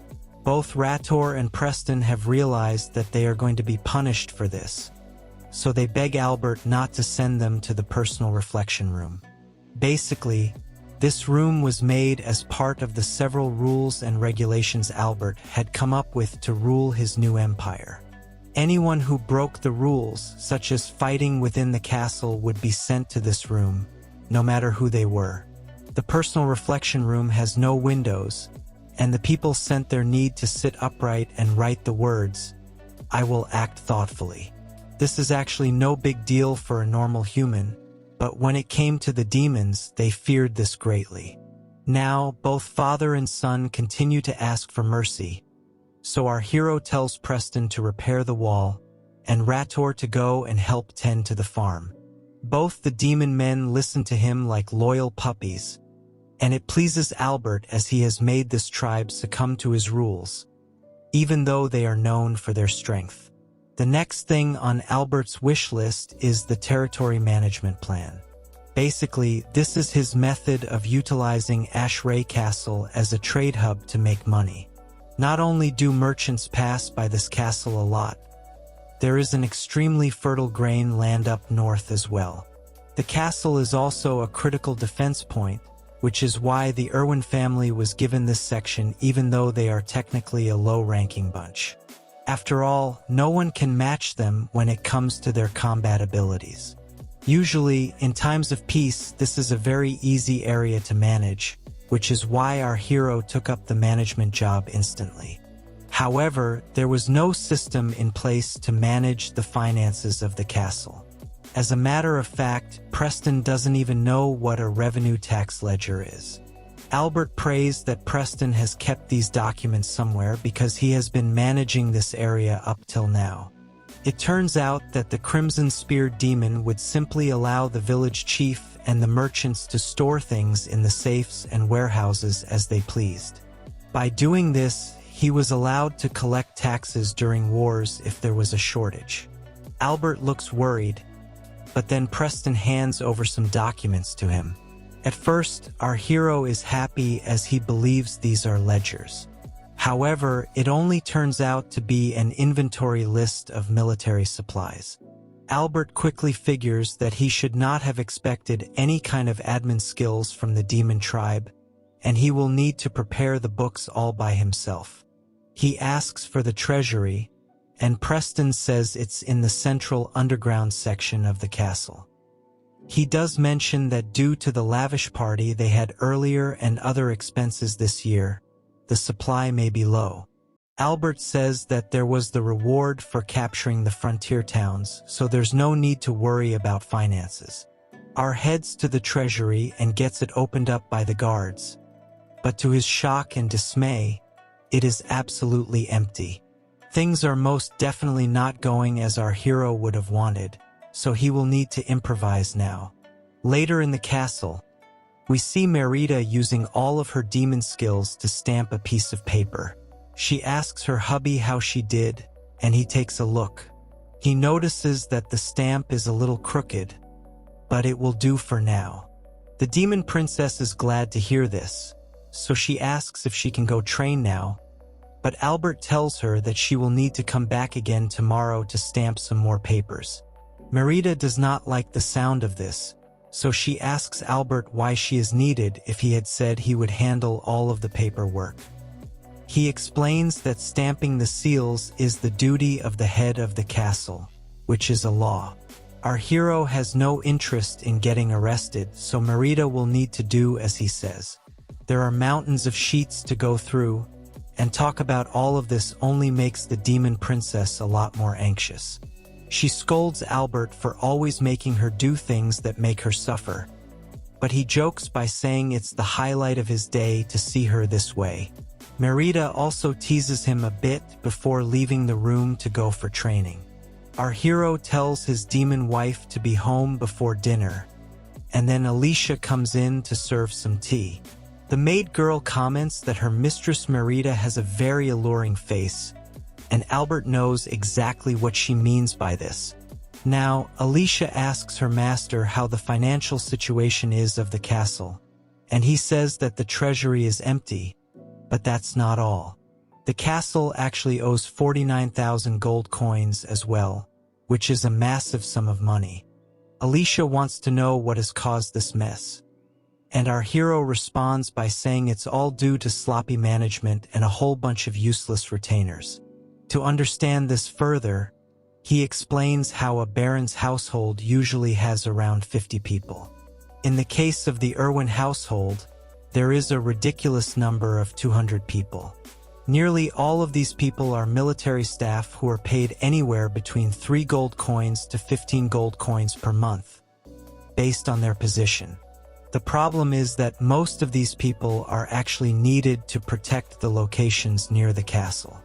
Both Rator and Preston have realized that they are going to be punished for this, so they beg Albert not to send them to the personal reflection room. Basically, this room was made as part of the several rules and regulations Albert had come up with to rule his new empire. Anyone who broke the rules, such as fighting within the castle, would be sent to this room, no matter who they were. The personal reflection room has no windows, and the people sent there need to sit upright and write the words, "I will act thoughtfully." This is actually no big deal for a normal human, but when it came to the demons, they feared this greatly. Now, both father and son continue to ask for mercy, so our hero tells Preston to repair the wall, and Rator to go and help tend to the farm. Both the demon men listen to him like loyal puppies, and it pleases Albert as he has made this tribe succumb to his rules, even though they are known for their strength. The next thing on Albert's wish list is the territory management plan. Basically, this is his method of utilizing Ashray Castle as a trade hub to make money. Not only do merchants pass by this castle a lot, there is an extremely fertile grain land up north as well. The castle is also a critical defense point, which is why the Irwin family was given this section even though they are technically a low-ranking bunch. After all, no one can match them when it comes to their combat abilities. Usually, in times of peace, this is a very easy area to manage, which is why our hero took up the management job instantly. However, there was no system in place to manage the finances of the castle. As a matter of fact, Preston doesn't even know what a revenue tax ledger is. Albert prays that Preston has kept these documents somewhere because he has been managing this area up till now. It turns out that the Crimson Spear demon would simply allow the village chief and the merchants to store things in the safes and warehouses as they pleased. By doing this, he was allowed to collect taxes during wars if there was a shortage. Albert looks worried, but then Preston hands over some documents to him. At first, our hero is happy as he believes these are ledgers. However, it only turns out to be an inventory list of military supplies. Albert quickly figures that he should not have expected any kind of admin skills from the demon tribe, and he will need to prepare the books all by himself. He asks for the treasury, and Preston says it's in the central underground section of the castle. He does mention that due to the lavish party they had earlier and other expenses this year, the supply may be low. Albert says that there was the reward for capturing the frontier towns, so there's no need to worry about finances. R heads to the treasury and gets it opened up by the guards, but to his shock and dismay, it is absolutely empty. Things are most definitely not going as our hero would have wanted, so he will need to improvise now. Later in the castle, we see Marita using all of her demon skills to stamp a piece of paper. She asks her hubby how she did, and he takes a look. He notices that the stamp is a little crooked, but it will do for now. The demon princess is glad to hear this, so she asks if she can go train now, but Albert tells her that she will need to come back again tomorrow to stamp some more papers. Marita does not like the sound of this, so she asks Albert why she is needed if he had said he would handle all of the paperwork. He explains that stamping the seals is the duty of the head of the castle, which is a law. Our hero has no interest in getting arrested, so Marita will need to do as he says. There are mountains of sheets to go through, and talk about all of this only makes the demon princess a lot more anxious. She scolds Albert for always making her do things that make her suffer, but he jokes by saying it's the highlight of his day to see her this way. Marita also teases him a bit before leaving the room to go for training. Our hero tells his demon wife to be home before dinner, and then Alicia comes in to serve some tea. The maid girl comments that her mistress Marita has a very alluring face, and Albert knows exactly what she means by this. Now, Alicia asks her master how the financial situation is of the castle, and he says that the treasury is empty, but that's not all. The castle actually owes 49,000 gold coins as well, which is a massive sum of money. Alicia wants to know what has caused this mess, and our hero responds by saying it's all due to sloppy management and a whole bunch of useless retainers. To understand this further, he explains how a baron's household usually has around 50 people. In the case of the Irwin household, there is a ridiculous number of 200 people. Nearly all of these people are military staff who are paid anywhere between 3 gold coins to 15 gold coins per month, based on their position. The problem is that most of these people are actually needed to protect the locations near the castle.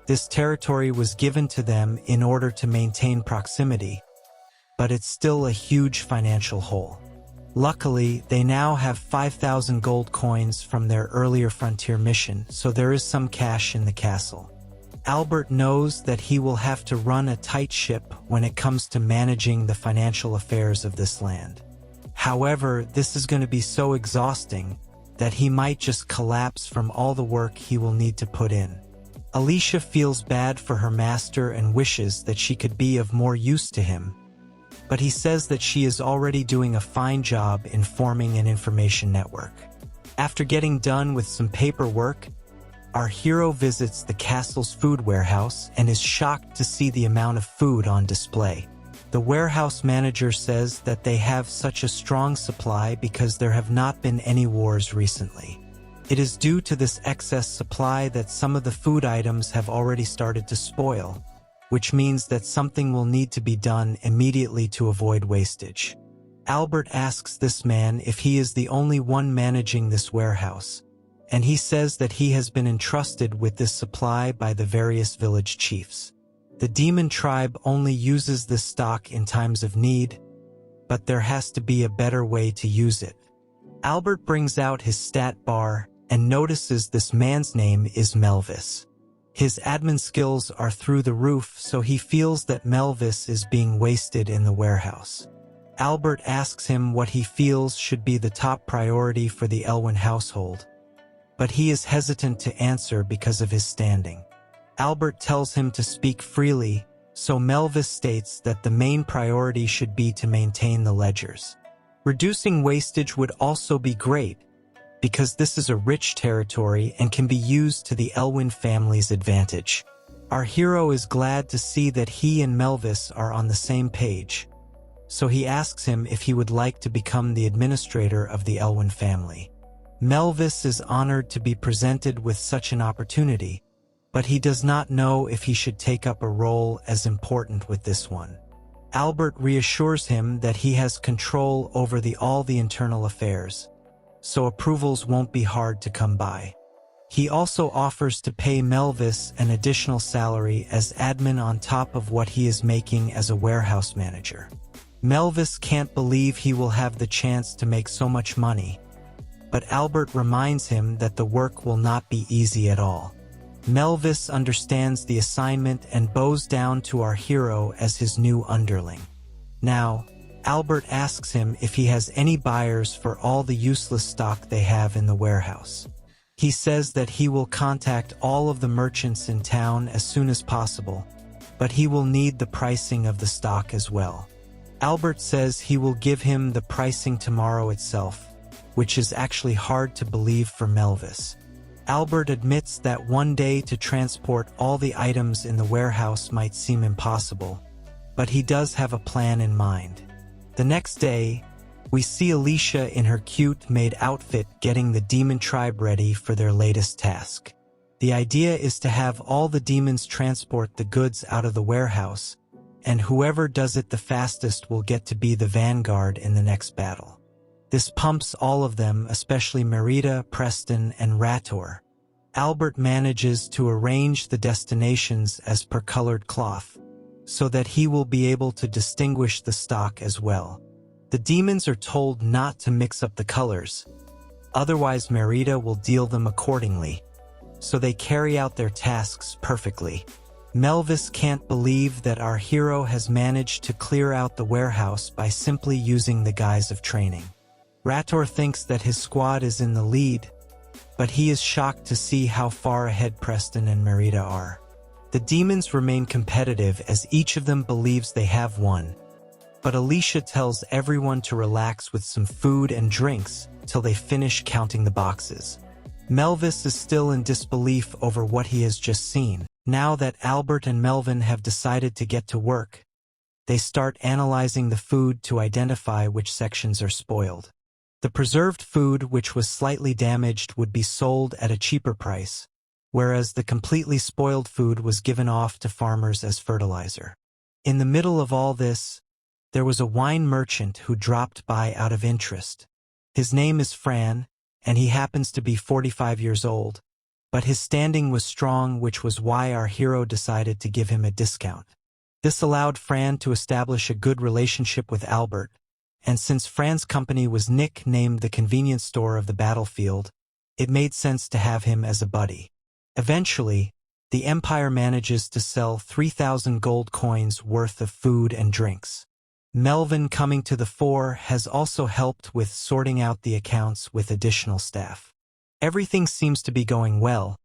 This territory was given to them in order to maintain proximity, but it's still a huge financial hole. Luckily, they now have 5,000 gold coins from their earlier frontier mission, so there is some cash in the castle. Albert knows that he will have to run a tight ship when it comes to managing the financial affairs of this land. However, this is going to be so exhausting that he might just collapse from all the work he will need to put in. Alicia feels bad for her master and wishes that she could be of more use to him, but he says that she is already doing a fine job in forming an information network. After getting done with some paperwork, our hero visits the castle's food warehouse and is shocked to see the amount of food on display. The warehouse manager says that they have such a strong supply because there have not been any wars recently. It is due to this excess supply that some of the food items have already started to spoil, which means that something will need to be done immediately to avoid wastage. Albert asks this man if he is the only one managing this warehouse, and he says that he has been entrusted with this supply by the various village chiefs. The demon tribe only uses this stock in times of need, but there has to be a better way to use it. Albert brings out his stat bar and notices this man's name is Melvis. His admin skills are through the roof, so he feels that Melvis is being wasted in the warehouse. Albert asks him what he feels should be the top priority for the Elwyn household, but he is hesitant to answer because of his standing. Albert tells him to speak freely, so Melvis states that the main priority should be to maintain the ledgers. Reducing wastage would also be great, because this is a rich territory and can be used to the Elwyn family's advantage. Our hero is glad to see that he and Melvis are on the same page, so he asks him if he would like to become the administrator of the Elwyn family. Melvis is honored to be presented with such an opportunity, but he does not know if he should take up a role as important with this one. Albert reassures him that he has control over all the internal affairs, so approvals won't be hard to come by. He also offers to pay Melvis an additional salary as admin on top of what he is making as a warehouse manager. Melvis can't believe he will have the chance to make so much money, but Albert reminds him that the work will not be easy at all. Melvis understands the assignment and bows down to our hero as his new underling. Now, Albert asks him if he has any buyers for all the useless stock they have in the warehouse. He says that he will contact all of the merchants in town as soon as possible, but he will need the pricing of the stock as well. Albert says he will give him the pricing tomorrow itself, which is actually hard to believe for Melvis. Albert admits that one day to transport all the items in the warehouse might seem impossible, but he does have a plan in mind. The next day, we see Alicia in her cute maid outfit getting the demon tribe ready for their latest task. The idea is to have all the demons transport the goods out of the warehouse, and whoever does it the fastest will get to be the vanguard in the next battle. This pumps all of them, especially Marita, Preston, and Rator. Albert manages to arrange the destinations as per colored cloth, so that he will be able to distinguish the stock as well. The demons are told not to mix up the colors, otherwise Marita will deal them accordingly, so they carry out their tasks perfectly. Melvis can't believe that our hero has managed to clear out the warehouse by simply using the guise of training. Rator thinks that his squad is in the lead, but he is shocked to see how far ahead Preston and Marita are. The demons remain competitive as each of them believes they have won, but Alicia tells everyone to relax with some food and drinks till they finish counting the boxes. Melvis is still in disbelief over what he has just seen. Now that Albert and Melvin have decided to get to work, they start analyzing the food to identify which sections are spoiled. The preserved food, which was slightly damaged, would be sold at a cheaper price, whereas the completely spoiled food was given off to farmers as fertilizer. In the middle of all this, there was a wine merchant who dropped by out of interest. His name is Fran, and he happens to be 45 years old, but his standing was strong, which was why our hero decided to give him a discount. This allowed Fran to establish a good relationship with Albert, and since Fran's company was nicknamed the convenience store of the battlefield, it made sense to have him as a buddy. Eventually, the Empire manages to sell 3,000 gold coins worth of food and drinks. Melvin coming to the fore has also helped with sorting out the accounts with additional staff. Everything seems to be going well,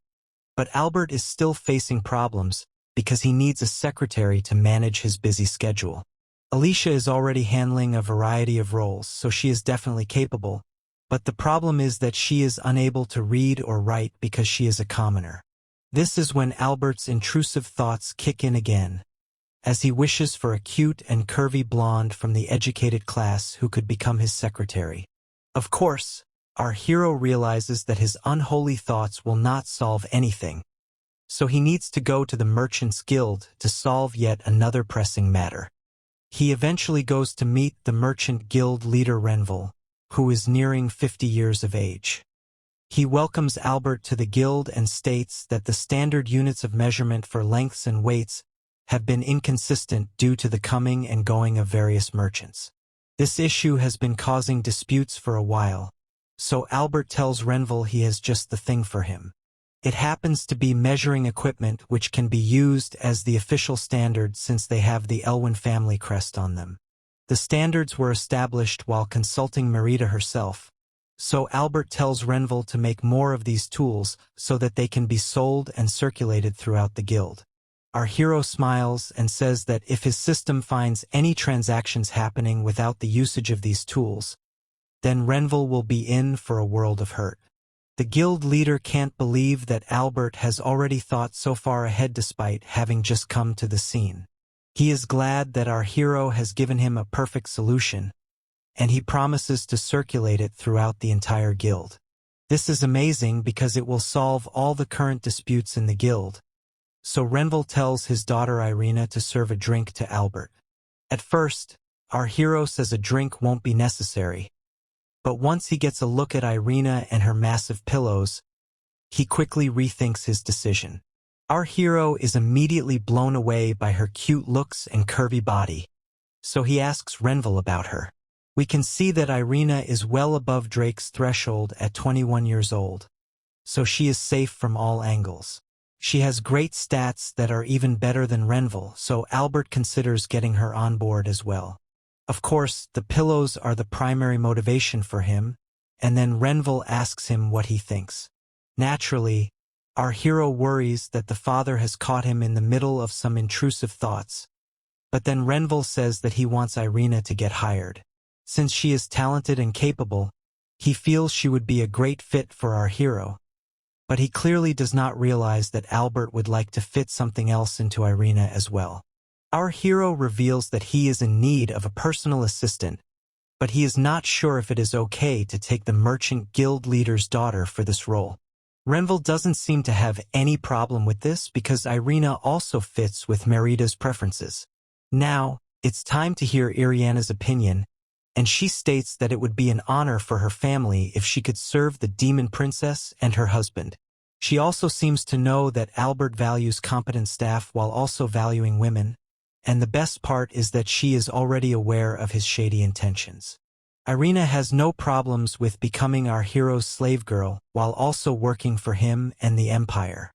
but Albert is still facing problems because he needs a secretary to manage his busy schedule. Alicia is already handling a variety of roles, so she is definitely capable, but the problem is that she is unable to read or write because she is a commoner. This is when Albert's intrusive thoughts kick in again, as he wishes for a cute and curvy blonde from the educated class who could become his secretary. Of course, our hero realizes that his unholy thoughts will not solve anything, so he needs to go to the Merchants Guild to solve yet another pressing matter. He eventually goes to meet the Merchant Guild leader Renville, who is nearing 50 years of age. He welcomes Albert to the guild and states that the standard units of measurement for lengths and weights have been inconsistent due to the coming and going of various merchants. This issue has been causing disputes for a while, so Albert tells Renville he has just the thing for him. It happens to be measuring equipment which can be used as the official standard since they have the Elwyn family crest on them. The standards were established while consulting Marita herself, so Albert tells Renville to make more of these tools so that they can be sold and circulated throughout the guild. Our hero smiles and says that if his system finds any transactions happening without the usage of these tools, then Renville will be in for a world of hurt. The guild leader can't believe that Albert has already thought so far ahead despite having just come to the scene. He is glad that our hero has given him a perfect solution, and he promises to circulate it throughout the entire guild. This is amazing because it will solve all the current disputes in the guild. So Renville tells his daughter Irina to serve a drink to Albert. At first, our hero says a drink won't be necessary, but once he gets a look at Irina and her massive pillows, he quickly rethinks his decision. Our hero is immediately blown away by her cute looks and curvy body, so he asks Renville about her. We can see that Irina is well above Drake's threshold at 21 years old, so she is safe from all angles. She has great stats that are even better than Renville, so Albert considers getting her on board as well. Of course, the pillows are the primary motivation for him, and then Renville asks him what he thinks. Naturally, our hero worries that the father has caught him in the middle of some intrusive thoughts, but then Renville says that he wants Irina to get hired. Since she is talented and capable, he feels she would be a great fit for our hero, but he clearly does not realize that Albert would like to fit something else into Irina as well. Our hero reveals that he is in need of a personal assistant, but he is not sure if it is okay to take the Merchant Guild leader's daughter for this role. Renville doesn't seem to have any problem with this because Irina also fits with Marita's preferences. Now, it's time to hear Iriana's opinion, and she states that it would be an honor for her family if she could serve the demon princess and her husband. She also seems to know that Albert values competent staff while also valuing women, and the best part is that she is already aware of his shady intentions. Irina has no problems with becoming our hero's slave girl while also working for him and the Empire.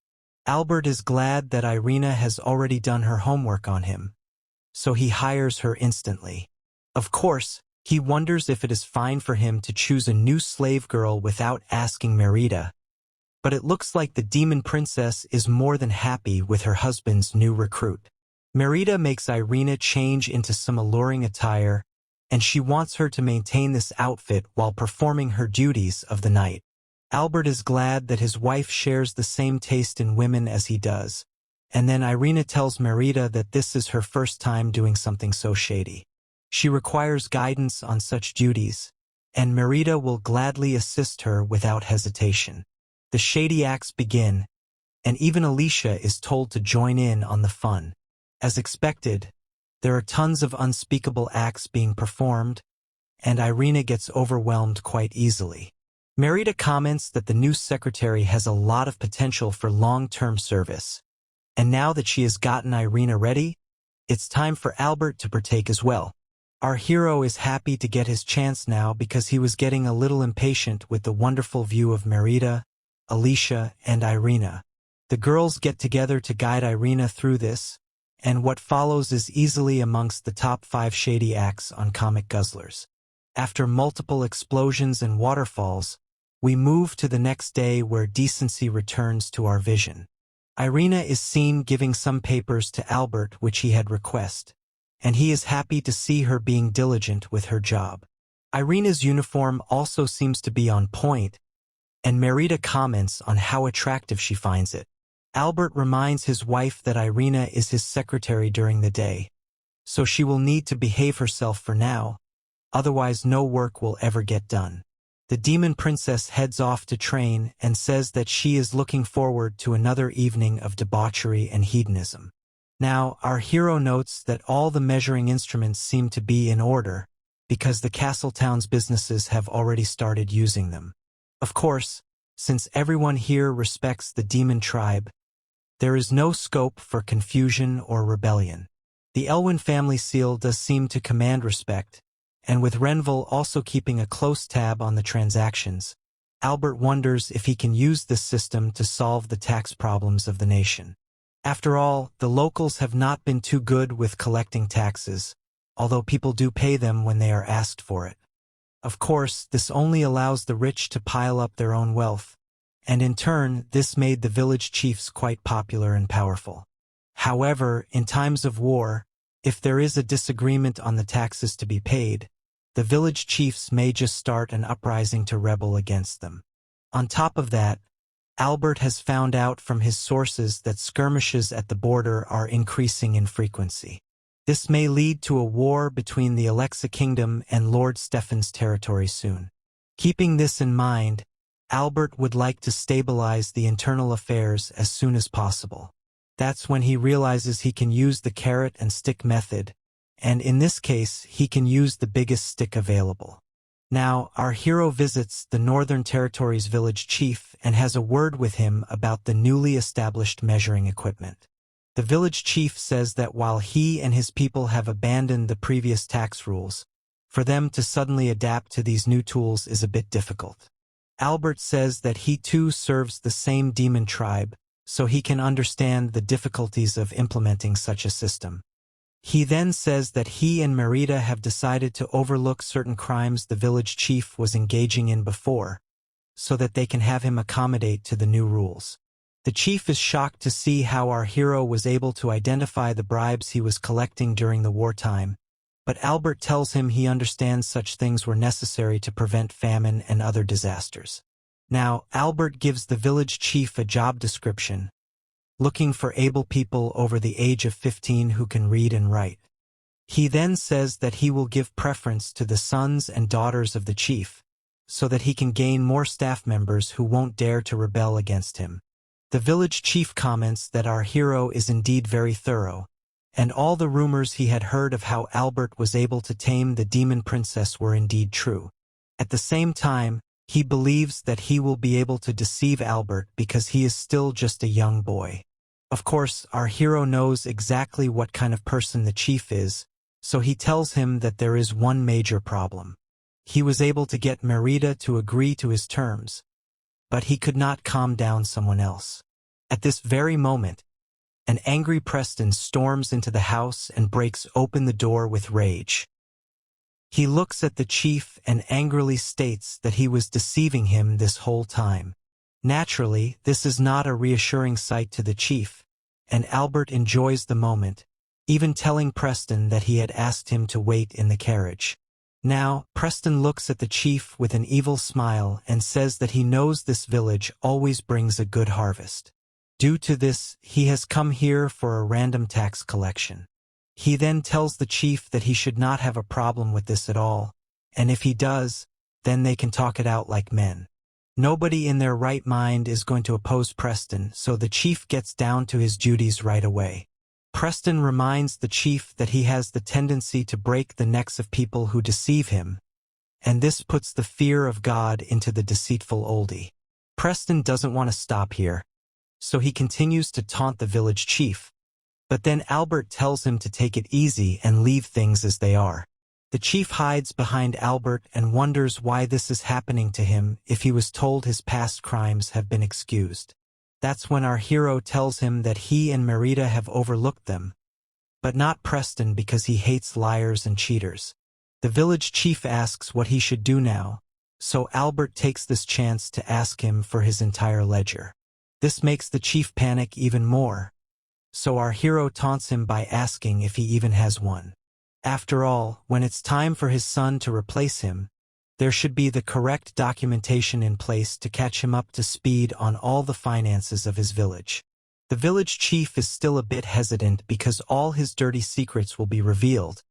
Albert is glad that Irina has already done her homework on him, so he hires her instantly. Of course, he wonders if it is fine for him to choose a new slave girl without asking Marita, but it looks like the demon princess is more than happy with her husband's new recruit. Marita makes Irina change into some alluring attire, and she wants her to maintain this outfit while performing her duties of the night. Albert is glad that his wife shares the same taste in women as he does, and then Irina tells Marita that this is her first time doing something so shady. She requires guidance on such duties, and Marita will gladly assist her without hesitation. The shady acts begin, and even Alicia is told to join in on the fun. As expected, there are tons of unspeakable acts being performed, and Irina gets overwhelmed quite easily. Marita comments that the new secretary has a lot of potential for long-term service, and now that she has gotten Irina ready, it's time for Albert to partake as well. Our hero is happy to get his chance now because he was getting a little impatient with the wonderful view of Marita, Alicia, and Irina. The girls get together to guide Irina through this, and what follows is easily amongst the top 5 shady acts on Comic Guzzlers. After multiple explosions and waterfalls, we move to the next day where decency returns to our vision. Irina is seen giving some papers to Albert which he had requested, and he is happy to see her being diligent with her job. Irina's uniform also seems to be on point, and Marita comments on how attractive she finds it. Albert reminds his wife that Irina is his secretary during the day, so she will need to behave herself for now, otherwise no work will ever get done. The demon princess heads off to train and says that she is looking forward to another evening of debauchery and hedonism. Now, our hero notes that all the measuring instruments seem to be in order, because the Castletown's businesses have already started using them. Of course, since everyone here respects the demon tribe, there is no scope for confusion or rebellion. The Elwyn family seal does seem to command respect, and with Renville also keeping a close tab on the transactions, Albert wonders if he can use this system to solve the tax problems of the nation. After all, the locals have not been too good with collecting taxes, although people do pay them when they are asked for it. Of course, this only allows the rich to pile up their own wealth, and in turn, this made the village chiefs quite popular and powerful. However, in times of war, if there is a disagreement on the taxes to be paid, the village chiefs may just start an uprising to rebel against them. On top of that, Albert has found out from his sources that skirmishes at the border are increasing in frequency. This may lead to a war between the Alexa Kingdom and Lord Stefan's territory soon. Keeping this in mind, Albert would like to stabilize the internal affairs as soon as possible. That's when he realizes he can use the carrot and stick method, and in this case, he can use the biggest stick available. Now, our hero visits the Northern Territory's village chief and has a word with him about the newly established measuring equipment. The village chief says that while he and his people have abandoned the previous tax rules, for them to suddenly adapt to these new tools is a bit difficult. Albert says that he too serves the same demon tribe, so he can understand the difficulties of implementing such a system. He then says that he and Marita have decided to overlook certain crimes the village chief was engaging in before, so that they can have him accommodate to the new rules. The chief is shocked to see how our hero was able to identify the bribes he was collecting during the wartime, but Albert tells him he understands such things were necessary to prevent famine and other disasters. Now, Albert gives the village chief a job description, looking for able people over the age of 15 who can read and write. He then says that he will give preference to the sons and daughters of the chief, so that he can gain more staff members who won't dare to rebel against him. The village chief comments that our hero is indeed very thorough, and all the rumors he had heard of how Albert was able to tame the demon princess were indeed true. At the same time, he believes that he will be able to deceive Albert because he is still just a young boy. Of course, our hero knows exactly what kind of person the chief is, so he tells him that there is one major problem. He was able to get Marita to agree to his terms, but he could not calm down someone else. At this very moment, an angry Preston storms into the house and breaks open the door with rage. He looks at the chief and angrily states that he was deceiving him this whole time. Naturally, this is not a reassuring sight to the chief, and Albert enjoys the moment, even telling Preston that he had asked him to wait in the carriage. Now, Preston looks at the chief with an evil smile and says that he knows this village always brings a good harvest. Due to this, he has come here for a random tax collection. He then tells the chief that he should not have a problem with this at all, and if he does, then they can talk it out like men. Nobody in their right mind is going to oppose Preston, so the chief gets down to his duties right away. Preston reminds the chief that he has the tendency to break the necks of people who deceive him, and this puts the fear of God into the deceitful oldie. Preston doesn't want to stop here, so he continues to taunt the village chief, but then Albert tells him to take it easy and leave things as they are. The chief hides behind Albert and wonders why this is happening to him if he was told his past crimes have been excused. That's when our hero tells him that he and Marita have overlooked them, but not Preston because he hates liars and cheaters. The village chief asks what he should do now, so Albert takes this chance to ask him for his entire ledger. This makes the chief panic even more, so our hero taunts him by asking if he even has one. After all, when it's time for his son to replace him, there should be the correct documentation in place to catch him up to speed on all the finances of his village. The village chief is still a bit hesitant because all his dirty secrets will be revealed,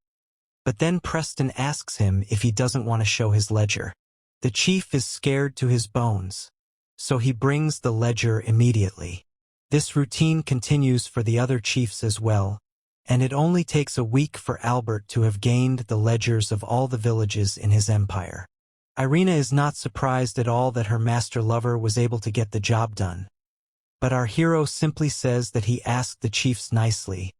but then Preston asks him if he doesn't want to show his ledger. The chief is scared to his bones, so he brings the ledger immediately. This routine continues for the other chiefs as well, and it only takes a week for Albert to have gained the ledgers of all the villages in his empire. Irina is not surprised at all that her master lover was able to get the job done, but our hero simply says that he asked the chiefs nicely,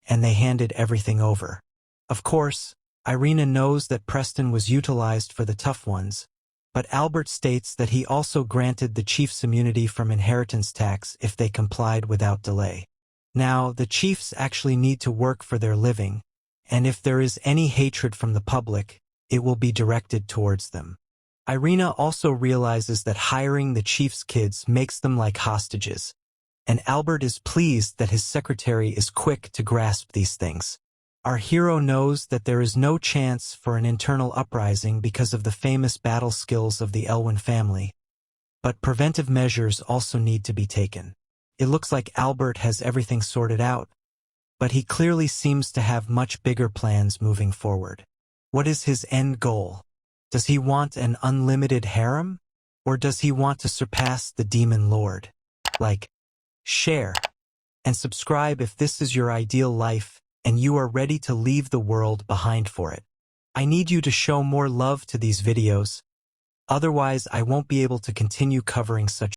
and they handed everything over. Of course, Irina knows that Preston was utilized for the tough ones, but Albert states that he also granted the chiefs immunity from inheritance tax if they complied without delay. Now, the chiefs actually need to work for their living, and if there is any hatred from the public, it will be directed towards them. Irina also realizes that hiring the chief's kids makes them like hostages, and Albert is pleased that his secretary is quick to grasp these things. Our hero knows that there is no chance for an internal uprising because of the famous battle skills of the Elwyn family, but preventive measures also need to be taken. It looks like Albert has everything sorted out, but he clearly seems to have much bigger plans moving forward. What is his end goal? Does he want an unlimited harem? Or does he want to surpass the demon lord? Like, share, and subscribe if this is your ideal life and you are ready to leave the world behind for it. I need you to show more love to these videos, otherwise I won't be able to continue covering such